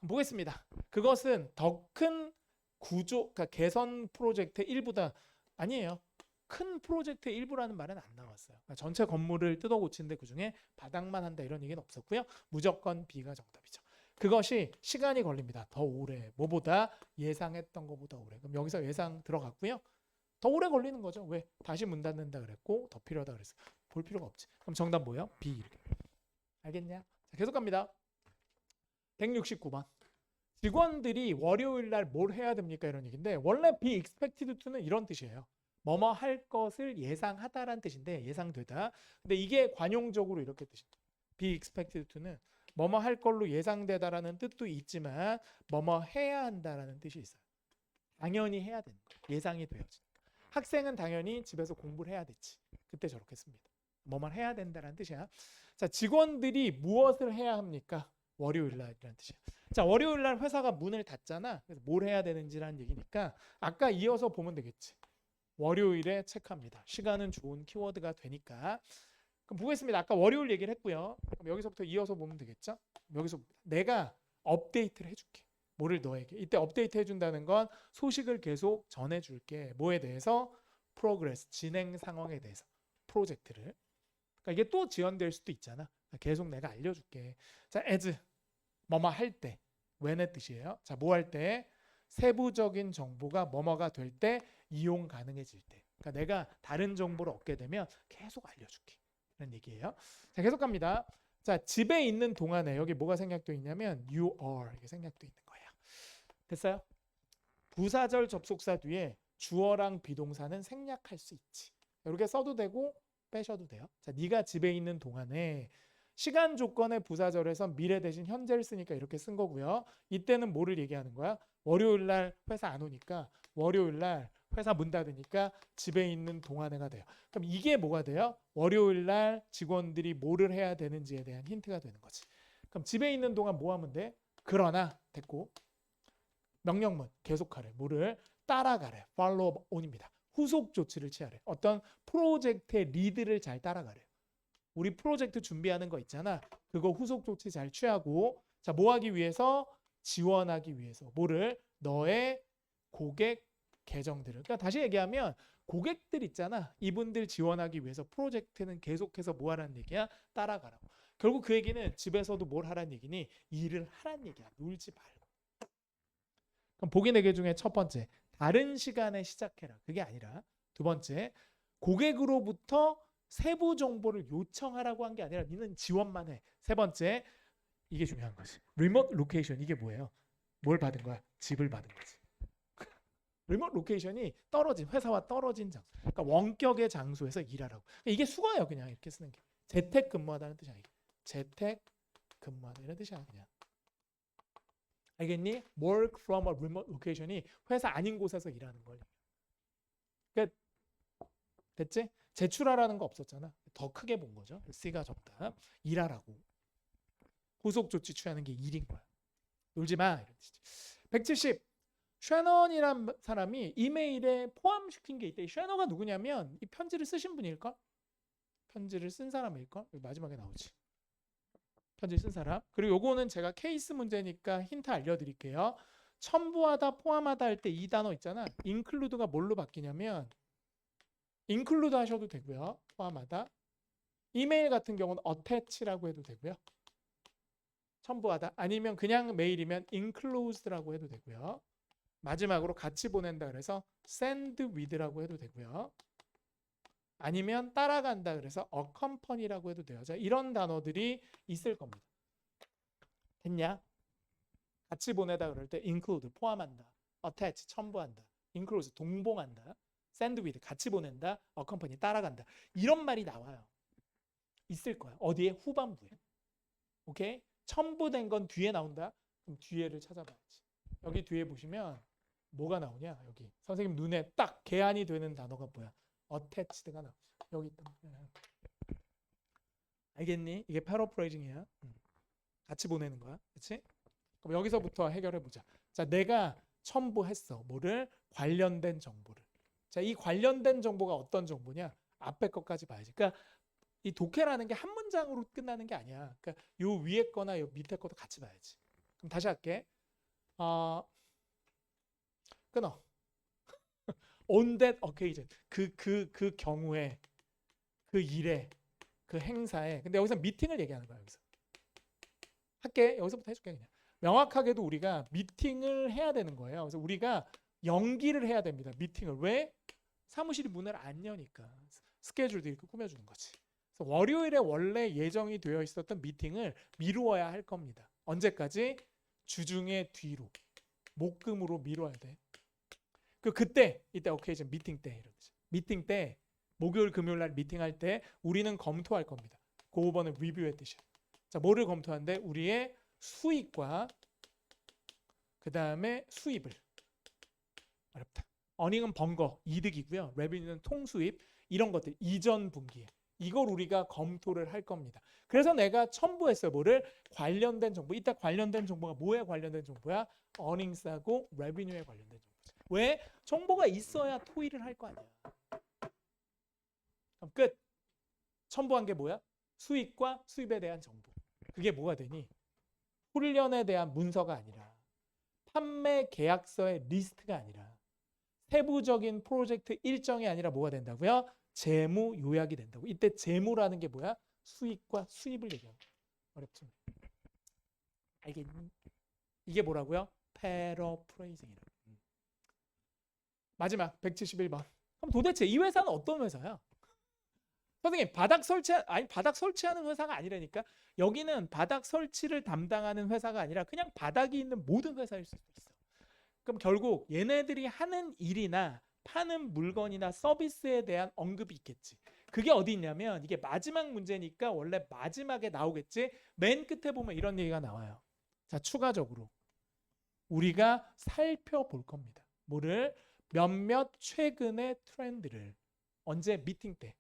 보겠습니다. 그것은 더 큰 구조, 그러니까 개선 프로젝트의 일부다. 아니에요. 큰 프로젝트의 일부라는 말은 안 나왔어요. 그러니까 전체 건물을 뜯어 고치는데 그중에 바닥만 한다 이런 얘기는 없었고요. 무조건 B가 정답이죠. 그것이 시간이 걸립니다. 더 오래. 뭐보다? 예상했던 것보다 오래. 그럼 여기서 예상 들어갔고요. 더 오래 걸리는 거죠. 왜? 다시 문 닫는다 그랬고 더 필요하다 그랬어. 볼 필요가 없지. 그럼 정답 뭐예요? B 이렇게. 알겠냐? 자, 계속 갑니다. 169번. 직원들이 월요일 날 뭘 해야 됩니까? 이런 얘기인데 원래 be expected to는 이런 뜻이에요. 뭐뭐 할 것을 예상하다라는 뜻인데 예상되다. 근데 이게 관용적으로 이렇게 뜻입니다. be expected to는 뭐뭐 할 걸로 예상되다라는 뜻도 있지만 뭐뭐 해야 한다라는 뜻이 있어요. 당연히 해야 되는 거예요. 예상이 되어지니까. 학생은 당연히 집에서 공부를 해야 됐지. 그때 저렇게 씁니다. 뭐뭐 해야 된다라는 뜻이야. 자, 직원들이 무엇을 해야 합니까? 월요일 날이라는 뜻이야. 자, 월요일 날 회사가 문을 닫잖아. 그래서 뭘 해야 되는지라는 얘기니까 아까 이어서 보면 되겠지. 월요일에 체크합니다. 시간은 좋은 키워드가 되니까. 그럼 보겠습니다. 아까 월요일 얘기를 했고요. 그럼 여기서부터 이어서 보면 되겠죠? 여기서 내가 업데이트를 해줄게. 뭐를 너에게. 이때 업데이트 해준다는 건 소식을 계속 전해줄게. 뭐에 대해서? 프로그레스, 진행 상황에 대해서. 프로젝트를. 그러니까 이게 또 지연될 수도 있잖아. 계속 내가 알려줄게. 자, as 뭐뭐 할 때. when의 뜻이에요. 자, 뭐 할 때? 세부적인 정보가 뭐뭐가 될 때 이용 가능해질 때. 그러니까 내가 다른 정보를 얻게 되면 계속 알려줄게. 이런 얘기예요. 자, 계속 갑니다. 자, 집에 있는 동안에 여기 뭐가 생략되어 있냐면 you are 이게 생략되어 있는 거예요. 됐어요? 부사절 접속사 뒤에 주어랑 비동사는 생략할 수 있지. 이렇게 써도 되고 빼셔도 돼요. 자, 네가 집에 있는 동안에 시간 조건의 부사절에서 미래 대신 현재를 쓰니까 이렇게 쓴 거고요. 이때는 뭐를 얘기하는 거야? 월요일 날 회사 안 오니까 월요일 날 회사 문 닫으니까 집에 있는 동안에가 돼요. 그럼 이게 뭐가 돼요? 월요일 날 직원들이 뭐를 해야 되는지에 대한 힌트가 되는 거지. 그럼 집에 있는 동안 뭐 하면 돼? 그러나 됐고 명령문 계속하래. 뭐를? 따라가래. follow on입니다. 후속 조치를 취하래. 어떤 프로젝트의 리드를 잘 따라가래. 우리 프로젝트 준비하는 거 있잖아. 그거 후속 조치 잘 취하고 자, 뭐 하기 위해서? 지원하기 위해서. 뭐를? 너의 고객 계정들을. 그러니까 다시 얘기하면 고객들 있잖아. 이분들 지원하기 위해서 프로젝트는 계속해서 뭐 하라는 얘기야? 따라가라고. 결국 그 얘기는 집에서도 뭘 하란 얘기니? 일을 하란 얘기야. 놀지 말고. 그럼 보기 4개 중에 첫 번째, 다른 시간에 시작해라. 그게 아니라 두 번째, 고객으로부터 세부 정보를 요청하라고 한 게 아니라 니는 지원만 해. 세 번째, 이게 중요한 거지. 리모트 로케이션 이게 뭐예요? 뭘 받은 거야? 집을 받은 거지. 리모트 로케이션이 떨어진 회사와 떨어진 장소. 그러니까 원격의 장소에서 일하라고. 그러니까 이게 수거예요. 그냥 이렇게 쓰는 게. 재택 근무하다는 뜻이야. 이게. 재택 근무하다 이런 뜻이야. 그냥. 알겠니? Work from a remote location이 회사 아닌 곳에서 일하는 걸. 그러니까 됐지? 제출하라는 거 없었잖아. 더 크게 본 거죠. C가 적다. 일하라고. 후속 조치 취하는 게 일인 거야. 놀지 마. 이런 뜻이지. 170. 쉐넌이란 사람이 이메일에 포함시킨 게 있대. 쉐너가 누구냐면 이 편지를 쓰신 분일걸? 편지를 쓴 사람일걸? 여기 마지막에 나오지. 편지를 쓴 사람. 그리고 요거는 제가 케이스 문제니까 힌트 알려드릴게요. 첨부하다, 포함하다 할 때 이 단어 있잖아. include가 뭘로 바뀌냐면 include 하셔도 되고요. 포함하다. 이메일 같은 경우는 attach라고 해도 되고요. 첨부하다. 아니면 그냥 메일이면 enclosed라고 해도 되고요. 마지막으로 같이 보낸다 그래서 send with라고 해도 되고요. 아니면 따라간다 그래서 accompany라고 해도 돼요. 자, 이런 단어들이 있을 겁니다. 됐냐? 같이 보내다 그럴 때 include 포함한다, attach 첨부한다, enclose 동봉한다, send with 같이 보낸다, accompany 따라간다. 이런 말이 나와요. 있을 거야. 어디에? 후반부에. 오케이? 첨부된 건 뒤에 나온다. 그럼 뒤에를 찾아봐야지. 여기 뒤에 보시면 뭐가 나오냐? 여기 선생님 눈에 딱 개안이 되는 단어가 뭐야? attached가 나오죠. 여기 있다. 알겠니? 이게 패러프레이징이야. 같이 보내는 거야. 그렇지? 그럼 여기서부터 해결해 보자. 자, 내가 첨부했어. 뭐를? 관련된 정보를. 자, 이 관련된 정보가 어떤 정보냐? 앞에 것까지 봐야지. 그러니까 이 독해라는 게 한 문장으로 끝나는 게 아니야. 그러니까 요 위에 거나 요 밑에 것도 같이 봐야지. 그럼 다시 할게. 끊어. On that occasion. 그 경우에, 그 일에, 그 행사에. 근데 여기서 미팅을 얘기하는 거야. 여기서. 할게. 여기서부터 해줄게 그냥. 명확하게도 우리가 미팅을 해야 되는 거예요. 그래서 우리가 연기를 해야 됩니다. 미팅을. 왜? 사무실이 문을 안 여니까. 스케줄도 이렇게 꾸며주는 거지. 그래서 월요일에 원래 예정이 되어 있었던 미팅을 미루어야 할 겁니다. 언제까지? 주중에 뒤로. 목금으로 미뤄야 돼. 그때 이때 occasion 미팅 때 이러듯이. 미팅 때 목요일 금요일 날 미팅할 때 우리는 검토할 겁니다. 그 5번은 리뷰의 뜻이야. 자, 뭐를 검토하는데? 우리의 수익과 그 다음에 수입을. 어렵다. 어닝은 번거, 이득이고요. 레비뉴는 통수입. 이런 것들 이전 분기에. 이걸 우리가 검토를 할 겁니다. 그래서 내가 첨부했어요. 뭐를? 관련된 정보. 이따 관련된 정보가 뭐에 관련된 정보야? 어닝스하고 레비뉴에 관련된 정보. 왜? 정보가 있어야 토의를 할 거 아니야. 그럼 끝. 첨부한 게 뭐야? 수익과 수입에 대한 정보. 그게 뭐가 되니? 훈련에 대한 문서가 아니라, 판매 계약서의 리스트가 아니라, 세부적인 프로젝트 일정이 아니라 뭐가 된다고요? 재무 요약이 된다고. 이때 재무라는 게 뭐야? 수익과 수입을 얘기하는 거야. 어렵죠? 알겠니? 이게 뭐라고요? 패러프레이징이라고. 마지막 171번. 그럼 도대체 이 회사는 어떤 회사야? 선생님, 바닥 설치하는 회사가 아니라니까. 여기는 바닥 설치를 담당하는 회사가 아니라 그냥 바닥이 있는 모든 회사일 수도 있어. 그럼 결국 얘네들이 하는 일이나 파는 물건이나 서비스에 대한 언급이 있겠지. 그게 어디 있냐면 이게 마지막 문제니까 원래 마지막에 나오겠지. 맨 끝에 보면 이런 얘기가 나와요. 자, 추가적으로 우리가 살펴볼 겁니다. 뭐를? 몇몇 최근의 트렌드를. 언제? 미팅 때.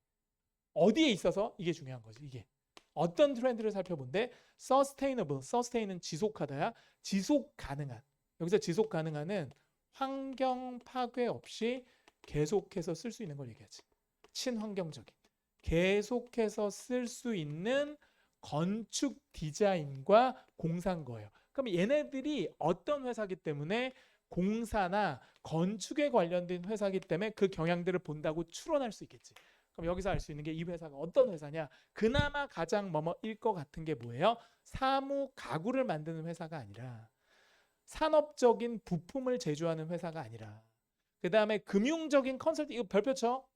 어디에 있어서? 이게 중요한 거지. 이게 어떤 트렌드를 살펴본데? sustainable. sustain은 지속하다야. 지속 가능한. 여기서 지속 가능한은 환경 파괴 없이 계속해서 쓸 수 있는 걸 얘기하지. 친환경적인. 계속해서 쓸 수 있는 건축 디자인과 공사인 거예요. 그럼 얘네들이 어떤 회사기 때문에 공사나 건축에 관련된 회사기 때문에 그 경향들을 본다고 추론할 수 있겠지. 그럼 여기서 알 수 있는 게 이 회사가 어떤 회사냐? 그나마 가장 뭐뭐일 것 같은 게 뭐예요? 사무 가구를 만드는 회사가 아니라 산업적인 부품을 제조하는 회사가 아니라 그 다음에 금융적인 컨설팅 이거 별표 쳐.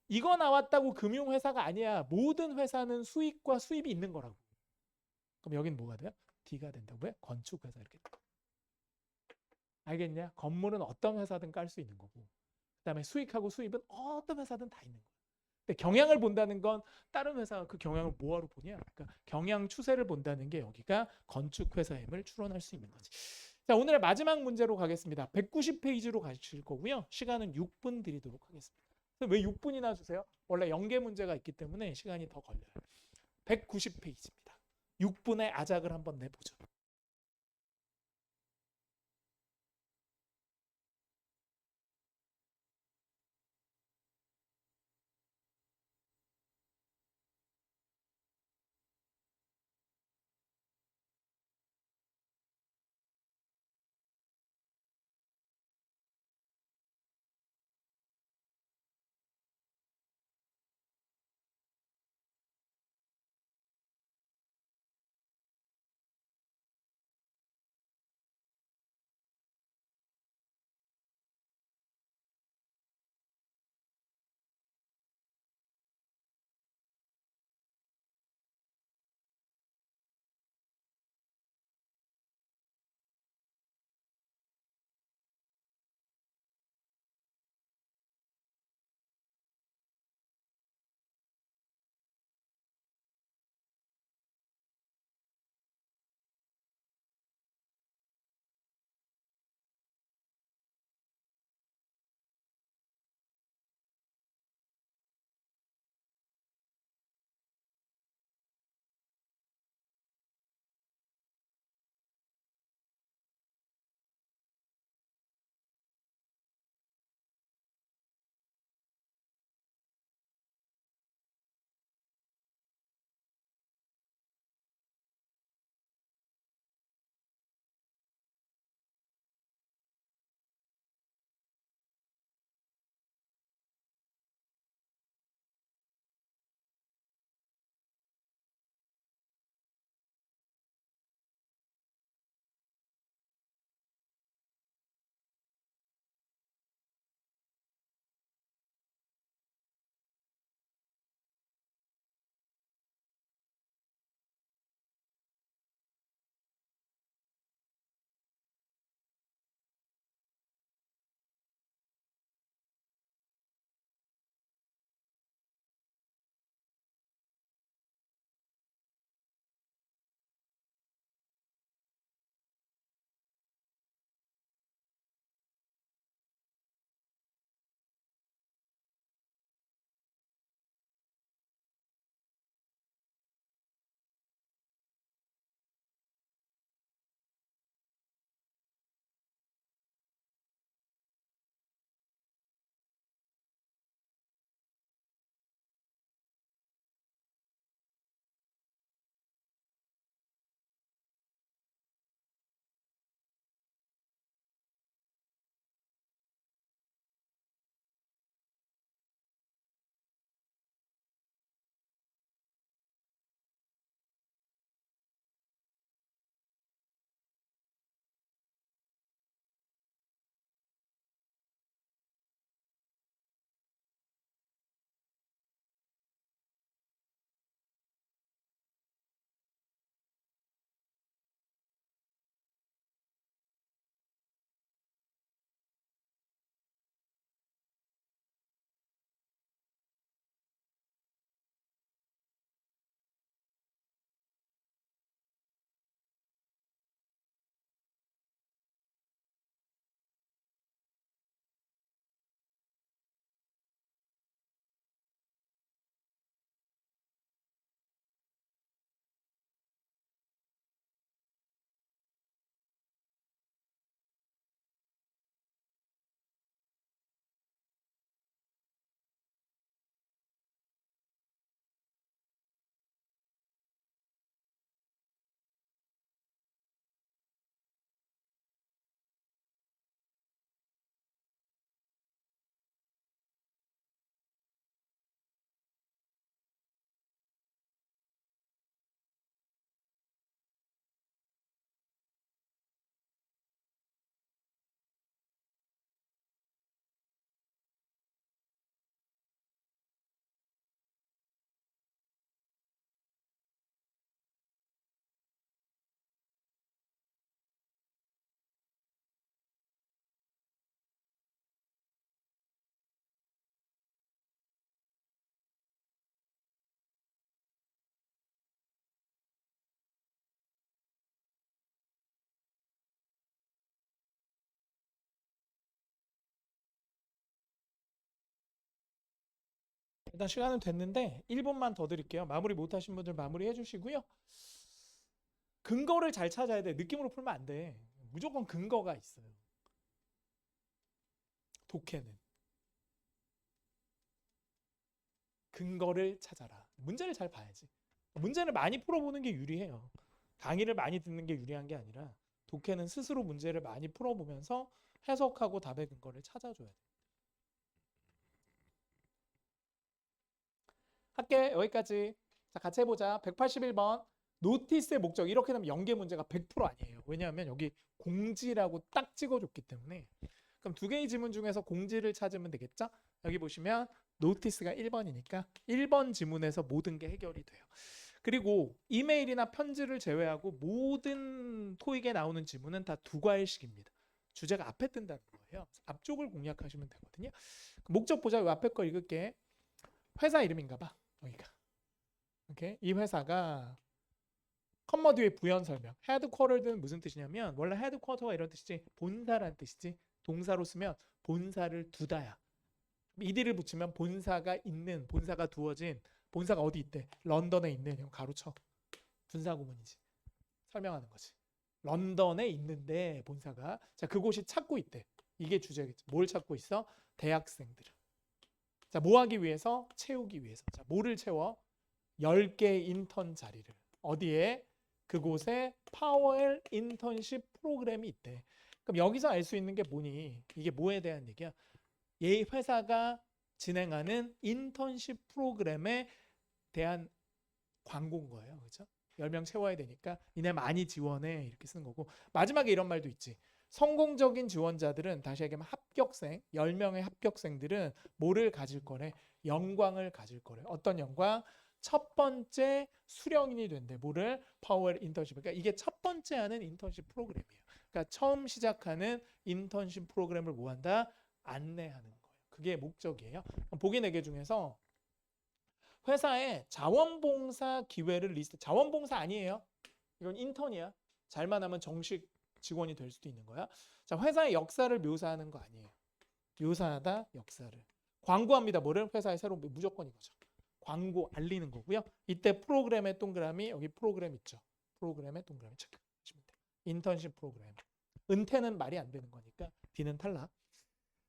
이거 나왔다고 금융회사가 아니야. 모든 회사는 수익과 수입이 있는 거라고. 그럼 여긴 뭐가 돼요? D가 된다고요? 건축회사 이렇게. 알겠냐? 건물은 어떤 회사든 깔 수 있는 거고 그다음에 수익하고 수입은 어떤 회사든 다 있는 거야. 근데 경향을 본다는 건 다른 회사가 그 경향을 뭐하러 보냐? 그러니까 경향 추세를 본다는 게 여기가 건축회사임을 추론할 수 있는 거지. 자, 오늘의 마지막 문제로 가겠습니다. 190페이지로 가실 거고요. 시간은 6분 드리도록 하겠습니다. 왜 6분이나 주세요? 원래 연계 문제가 있기 때문에 시간이 더 걸려요. 190페이지입니다. 6분의 아작을 한번 내보죠. 일단 시간은 됐는데 1분만 더 드릴게요. 마무리 못하신 분들 마무리 해주시고요. 근거를 잘 찾아야 돼. 느낌으로 풀면 안 돼. 무조건 근거가 있어요. 독해는 근거를 찾아라. 문제를 잘 봐야지. 문제를 많이 풀어보는 게 유리해요. 강의를 많이 듣는 게 유리한 게 아니라 독해는 스스로 문제를 많이 풀어보면서 해석하고 답의 근거를 찾아줘야 돼. 할게. 여기까지. 자, 같이 해보자. 181번. 노티스의 목적. 이렇게 되면 연계 문제가 100% 아니에요. 왜냐하면 여기 공지라고 딱 찍어줬기 때문에. 그럼 두 개의 지문 중에서 공지를 찾으면 되겠죠? 여기 보시면 노티스가 1번이니까 1번 지문에서 모든 게 해결이 돼요. 그리고 이메일이나 편지를 제외하고 모든 토익에 나오는 지문은 다 두 과일씩입니다. 주제가 앞에 뜬다는 거예요. 앞쪽을 공략하시면 되거든요. 목적 보자. 이 앞에 거 읽을게. 회사 이름인가 봐. 여기가. 오케이. 이 회사가 컴마 뒤에 부연 설명. 헤드쿼터는 무슨 뜻이냐면 원래 헤드쿼터가 이런 뜻이지 본사란 뜻이지. 동사로 쓰면 본사를 두다야. 이디를 붙이면 본사가 있는, 본사가 두어진, 본사가 어디 있대? 런던에 있는. 이거 가로쳐. 분사구문이지. 설명하는 거지. 런던에 있는데 본사가. 자, 그곳이 찾고 있대. 이게 주제겠지. 뭘 찾고 있어? 대학생들을. 자, 뭐 하기 위해서? 채우기 위해서. 자, 뭐를 채워? 10개의 인턴 자리를. 어디에? 그곳에 파워엘 인턴십 프로그램이 있대. 그럼 여기서 알 수 있는 게 뭐니? 이게 뭐에 대한 얘기야? 이 회사가 진행하는 인턴십 프로그램에 대한 광고인 거예요. 그렇죠? 10명 채워야 되니까 니네 많이 지원해. 이렇게 쓰는 거고. 마지막에 이런 말도 있지. 성공적인 지원자들은 다시 얘기하면 합격생, 10명의 합격생들은 뭐를 가질 거래? 영광을 가질 거래. 어떤 영광? 첫 번째 수령인이 된대. 뭐를? 파워엘 인턴십. 그러니까 이게 첫 번째 하는 인턴십 프로그램이에요. 그러니까 처음 시작하는 인턴십 프로그램을 뭐 한다? 안내하는 거예요. 그게 목적이에요. 보기 4개 중에서 회사에 자원봉사 기회를 리스트. 자원봉사 아니에요. 이건 인턴이야. 잘만 하면 정식 직원이 될 수도 있는 거야. 자, 회사의 역사를 묘사하는 거 아니에요. 묘사하다 역사를. 광고합니다. 뭐를? 회사의 새로운 무조건 이거죠. 광고 알리는 거고요. 이때 프로그램의 동그라미, 여기 프로그램 있죠. 프로그램의 동그라미 체크하시면 돼요. 인턴십 프로그램. 은퇴는 말이 안 되는 거니까 D는 탈락.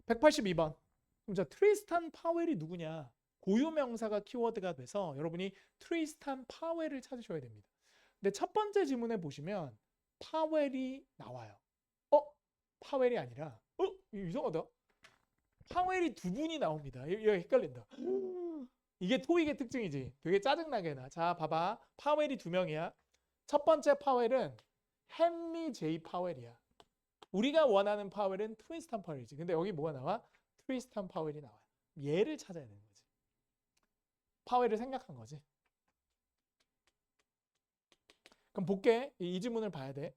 182번. 그럼 저 트리스탄 파웰이 누구냐? 고유명사가 키워드가 돼서 여러분이 트리스탄 파웰을 찾으셔야 됩니다. 근데 첫 번째 지문에 보시면 파웰이 나와요. 파웰이 아니라 이상하다. 파웰이 두 분이 나옵니다. 이거 헷갈린다. 이게 토익의 특징이지. 되게 짜증나게 나. 자, 봐봐. 파웰이 두 명이야. 첫 번째 파웰은 헨리 제이 파웰이야. 우리가 원하는 파웰은 트리스탄 파웰이지. 근데 여기 뭐가 나와? 트리스탄 파웰이 나와요. 얘를 찾아야 되는 거지. 파웰을 생각한 거지. 그럼 볼게. 이 지문을 봐야 돼.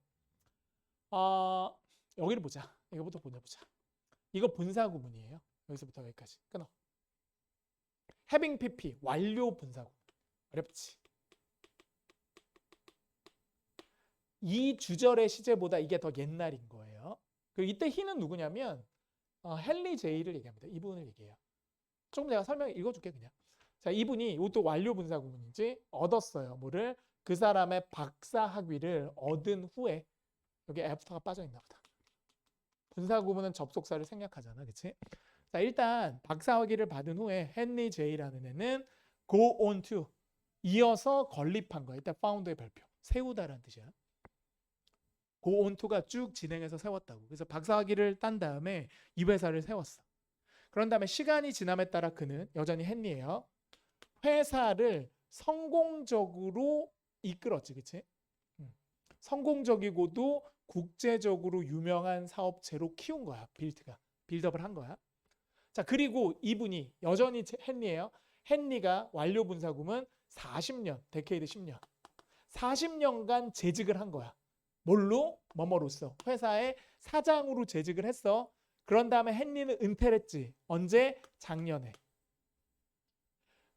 여기를 보자. 이거부터 보내보자. 이거 분사 구문이에요. 여기서부터 여기까지. 끊어. having pp 완료 분사 구문. 어렵지. 이 주절의 시제보다 이게 더 옛날인 거예요. 그리고 이때 he는 누구냐면 헨리 제이를 얘기합니다. 이분을 얘기해요. 조금 내가 설명 읽어줄게 그냥. 자, 이분이 이것도 완료 분사 구문인지 얻었어요. 뭐를? 그 사람의 박사 학위를 얻은 후에 여기 after가 빠져있나 보다. 분사 구문은 접속사를 생략하잖아. 그치? 자, 일단 박사 학위를 받은 후에 헨리 제이라는 애는 go on to 이어서 건립한 거야. 일단 found의 발표. 세우다라는 뜻이야. go on to가 쭉 진행해서 세웠다고. 그래서 박사 학위를 딴 다음에 이 회사를 세웠어. 그런 다음에 시간이 지남에 따라 그는 여전히 헨리예요. 회사를 성공적으로 이끌었지. 그치? 성공적이고도 국제적으로 유명한 사업체로 키운 거야. 빌드업을 한 거야. 자, 그리고 이분이 여전히 헨리예요. 헨리가 완료 분사구문 40년, 데케이드 10년. 40년간 재직을 한 거야. 뭘로? 뭐뭐로써. 회사의 사장으로 재직을 했어. 그런 다음에 헨리는 은퇴를 했지. 언제? 작년에.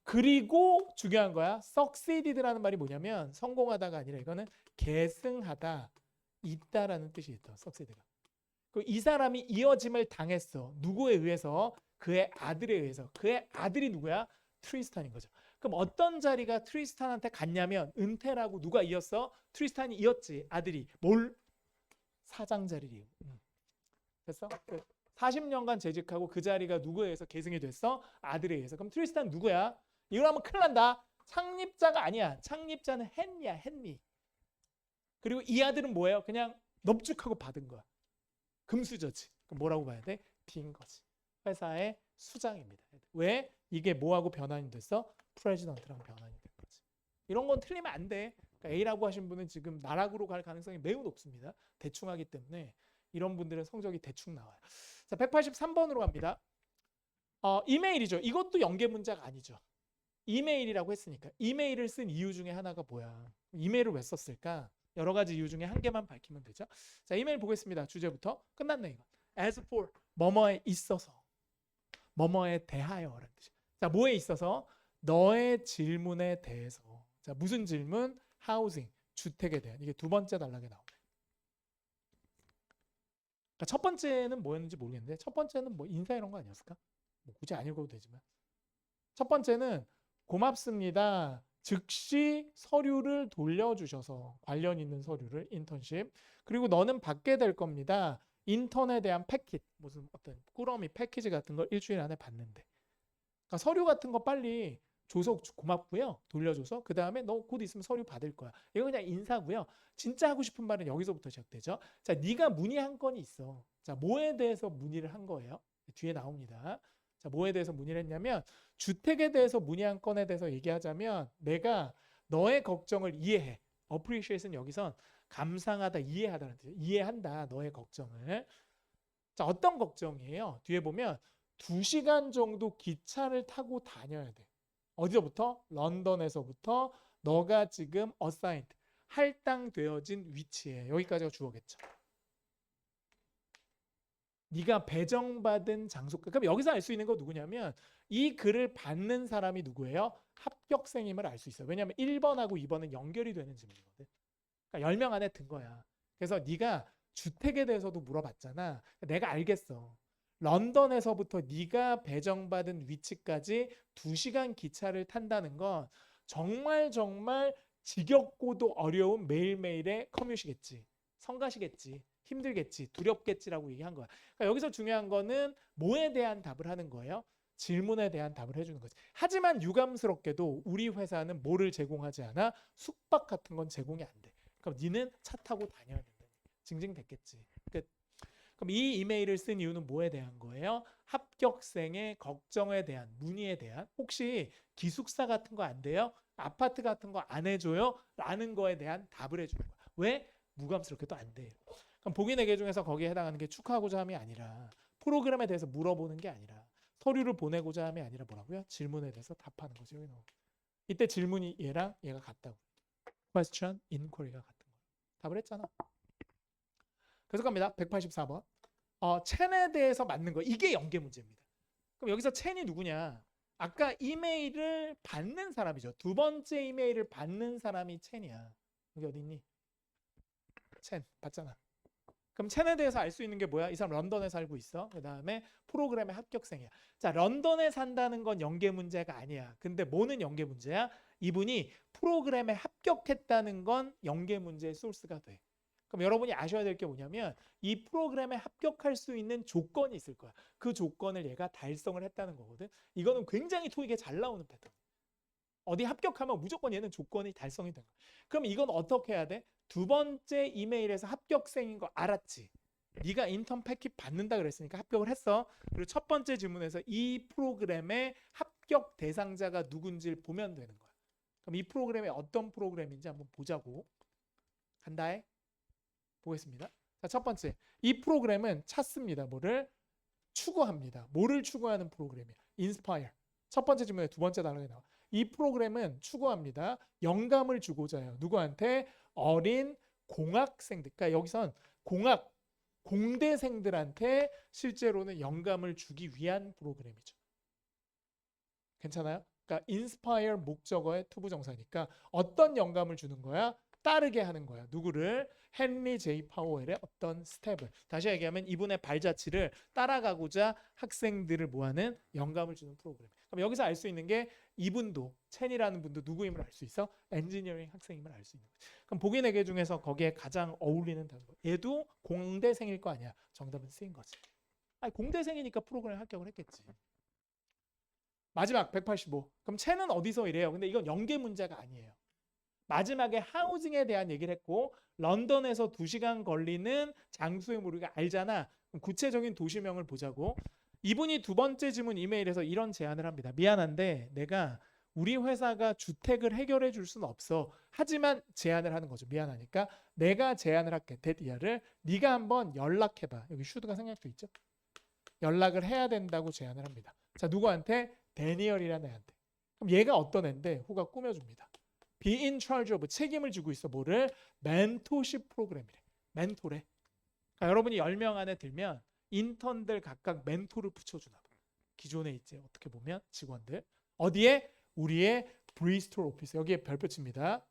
그리고 중요한 거야. succeeded라는 말이 뭐냐면 성공하다가 아니라 이거는 계승하다, 있다라는 뜻이 있다. succeeded가. 이 사람이 이어짐을 당했어. 누구에 의해서? 그의 아들에 의해서. 그의 아들이 누구야? 트리스탄인 거죠. 그럼 어떤 자리가 트리스탄한테 갔냐면 은퇴라고 누가 이었어? 트리스탄이 이었지. 아들이. 뭘? 사장 자리를. 됐어? 40년간 재직하고 그 자리가 누구에 의해서 계승이 됐어? 아들에 의해서. 그럼 트리스탄 누구야? 이걸 하면 큰일 난다. 창립자가 아니야. 창립자는 헨리야. 헨리. 그리고 이 아들은 뭐예요? 그냥 넙죽하고 받은 거야. 금수저지. 그럼 뭐라고 봐야 돼? 빈 거지. 회사의 수장입니다. 왜? 이게 뭐하고 변환이 됐어? 프레지던트랑 변환이 된 거지. 이런 건 틀리면 안 돼. 그러니까 A라고 하신 분은 지금 나락으로 갈 가능성이 매우 높습니다. 대충 하기 때문에 이런 분들은 성적이 대충 나와요. 자, 183번으로 갑니다. 이메일이죠. 이것도 연계 문제가 아니죠. 이메일이라고 했으니까. 이메일을 쓴 이유 중에 하나가 뭐야? 이메일을 왜 썼을까? 여러 가지 이유 중에 한 개만 밝히면 되죠. 자, 이메일 보겠습니다. 주제부터. 끝났네 이거. As for 뭐뭐에 있어서, 뭐뭐에 대하여라는 뜻이야. 자, 뭐에 있어서? 너의 질문에 대해서. 자, 무슨 질문? housing, 주택에 대한. 이게 두 번째 단락에 나오네. 그러니까 첫 번째는 뭐였는지 모르겠는데 첫 번째는 뭐 인사 이런 거 아니었을까? 뭐 굳이 안 읽어도 되지만 첫 번째는 고맙습니다. 즉시 서류를 돌려주셔서 관련 있는 서류를 인턴십 그리고 너는 받게 될 겁니다. 인턴에 대한 패킷 무슨 어떤 꾸러미 패키지 같은 걸 일주일 안에 받는데 그러니까 서류 같은 거 빨리 줘서 고맙고요. 돌려줘서 그 다음에 너 곧 있으면 서류 받을 거야. 이거 그냥 인사고요. 진짜 하고 싶은 말은 여기서부터 시작되죠. 자, 네가 문의한 건이 있어. 자, 뭐에 대해서 문의를 한 거예요? 뒤에 나옵니다. 자, 뭐에 대해서 문의를 했냐면 주택에 대해서 문의한 건에 대해서 얘기하자면 내가 너의 걱정을 이해해. appreciate는 여기선 감상하다, 이해하다는 뜻이에요. 이해한다, 너의 걱정을. 자, 어떤 걱정이에요? 뒤에 보면 2시간 정도 기차를 타고 다녀야 돼. 어디서부터? 런던에서부터 너가 지금 assigned, 할당되어진 위치에. 여기까지가 주어겠죠. 네가 배정받은 장소. 그럼 여기서 알 수 있는 거 누구냐면 이 글을 받는 사람이 누구예요? 합격생임을 알 수 있어요. 왜냐하면 1번하고 2번은 연결이 되는 질문이거든. 그러니까 10명 안에 든 거야. 그래서 네가 주택에 대해서도 물어봤잖아. 내가 알겠어. 런던에서부터 네가 배정받은 위치까지 2시간 기차를 탄다는 건 정말 지겹고도 어려운 매일매일의 커뮤시겠지. 성가시겠지. 힘들겠지. 두렵겠지라고 얘기한 거야. 그러니까 여기서 중요한 거는 뭐에 대한 답을 하는 거예요? 질문에 대한 답을 해주는 거지. 하지만 유감스럽게도 우리 회사는 뭐를 제공하지 않아? 숙박 같은 건 제공이 안 돼. 그럼 니는 차 타고 다녀야 된다. 징징댔겠지. 그럼 이 이메일을 쓴 이유는 뭐에 대한 거예요? 합격생의 걱정에 대한, 문의에 대한. 혹시 기숙사 같은 거 안 돼요? 아파트 같은 거 안 해줘요? 라는 거에 대한 답을 해주는 거야. 왜? 무감스럽게도 안 돼요. 그럼 보기 4개 중에서 거기에 해당하는 게 축하하고자 함이 아니라 프로그램에 대해서 물어보는 게 아니라 서류를 보내고자 함이 아니라 뭐라고요? 질문에 대해서 답하는 거죠. 여기 이때 질문이 얘랑 얘가 같다고. question, inquiry가 같은 거예요. 답을 했잖아. 계속 갑니다. 184번. 첸에 대해서 맞는 거. 이게 연계 문제입니다. 그럼 여기서 첸이 누구냐? 아까 이메일을 받는 사람이죠. 두 번째 이메일을 받는 사람이 첸이야. 여기 어디 있니? 첸 봤잖아. 그럼 첸에 대해서 알 수 있는 게 뭐야? 이 사람 런던에 살고 있어. 그 다음에 프로그램의 합격생이야. 자, 런던에 산다는 건 연계 문제가 아니야. 근데 뭐는 연계 문제야? 이분이 프로그램에 합격했다는 건 연계 문제의 소스가 돼. 그럼 여러분이 아셔야 될 게 뭐냐면 이 프로그램에 합격할 수 있는 조건이 있을 거야. 그 조건을 얘가 달성을 했다는 거거든. 이거는 굉장히 토익에 잘 나오는 패턴. 어디 합격하면 무조건 얘는 조건이 달성이 된 거야. 그럼 이건 어떻게 해야 돼? 두 번째 이메일에서 합격생인 거 알았지? 네가 인턴 패킷 받는다 그랬으니까 합격을 했어. 그리고 첫 번째 질문에서 이 프로그램의 합격 대상자가 누군지를 보면 되는 거야. 그럼 이 프로그램이 어떤 프로그램인지 한번 보자고. 간다해. 보겠습니다. 자, 첫 번째. 이 프로그램은 찾습니다. 뭐를? 추구합니다. 뭐를 추구하는 프로그램이야? 인스파이어. 첫 번째 질문에 두 번째 단어가 나와. 이 프로그램은 추구합니다. 영감을 주고자 해요. 누구한테? 어린 공학생들. 그러니까 여기선 공대생들한테 실제로는 영감을 주기 위한 프로그램이죠. 괜찮아요? 그러니까 inspire 목적어의 투부정사니까 어떤 영감을 주는 거야? 따르게 하는 거야. 누구를? 헨리 제이 파워웰의 어떤 스텝을. 다시 얘기하면 이분의 발자취를 따라가고자 학생들을 모아는 영감을 주는 프로그램. 그럼 여기서 알 수 있는 게 이분도 첸이라는 분도 누구임을 알 수 있어? 엔지니어링 학생임을 알 수 있는 거지. 그럼 보기 4개 중에서 거기에 가장 어울리는 단어. 얘도 공대생일 거 아니야. 정답은 C인 거지. 아니, 공대생이니까 프로그램 합격을 했겠지. 마지막 185. 그럼 첸은 어디서 이래요? 근데 이건 연계 문제가 아니에요. 마지막에 하우징에 대한 얘기를 했고 런던에서 2시간 걸리는 장소의 우리가 알잖아. 그럼 구체적인 도시명을 보자고. 이분이 두 번째 질문 이메일에서 이런 제안을 합니다. 미안한데 내가 우리 회사가 주택을 해결해 줄 수는 없어. 하지만 제안을 하는 거죠. 미안하니까 내가 제안을 할게. 데디아를 네가 한번 연락해봐. 여기 슈드가 생략돼 있죠. 연락을 해야 된다고 제안을 합니다. 자, 누구한테? 데니얼이라는 애한테. 그럼 얘가 어떤 애인데? 후가 꾸며줍니다. Be in charge of, 책임을 지고 있어. 뭐를? 멘토십 프로그램이래. 멘토래. 그러니까 여러분이 10명 안에 들면 인턴들 각각 멘토를 붙여주나 봐. 기존에 이제 어떻게 보면 직원들. 어디에? 우리의 브리스톨 오피스. 여기에 별표 칩니다.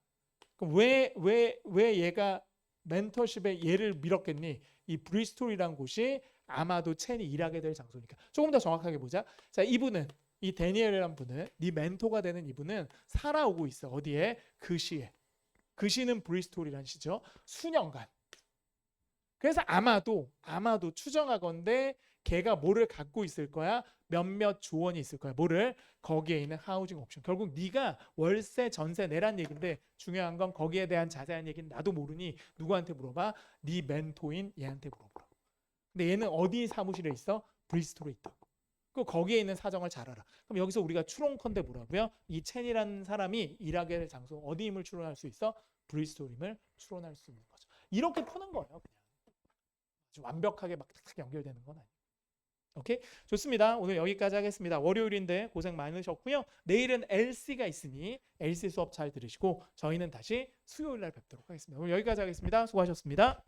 그럼 왜 얘가 멘토십에 얘를 밀었겠니? 이 브리스톨이란 곳이 아마도 첸이 일하게 될 장소니까. 조금 더 정확하게 보자. 자, 이분은 이 데니엘이라는 분은 네 멘토가 되는 이분은 살아오고 있어. 어디에? 그 시에. 그 시는 브리스톨이란 시죠. 수년간. 그래서 아마도 추정하건대 걔가 뭐를 갖고 있을 거야? 몇몇 조언이 있을 거야. 뭐를? 거기에 있는 하우징 옵션. 결국 네가 월세 전세 내란 얘기인데 중요한 건 거기에 대한 자세한 얘기는 나도 모르니 누구한테 물어봐? 네 멘토인 얘한테 물어보라고. 근데 얘는 어디 사무실에 있어? 브리스톨에 있다고. 그 거기에 있는 사정을 잘 알아. 그럼 여기서 우리가 추론컨대 뭐라고요? 이 첸이라는 사람이 일하게 될 장소 어디임을 추론할 수 있어? 브리스톨임을 추론할 수 있는 거죠. 이렇게 푸는 거예요. 그냥 아주 완벽하게 막 탁탁 연결되는 건 아니에요. 오케이? 좋습니다. 오늘 여기까지 하겠습니다. 월요일인데 고생 많으셨고요. 내일은 LC가 있으니 LC 수업 잘 들으시고 저희는 다시 수요일 날 뵙도록 하겠습니다. 오늘 여기까지 하겠습니다. 수고하셨습니다.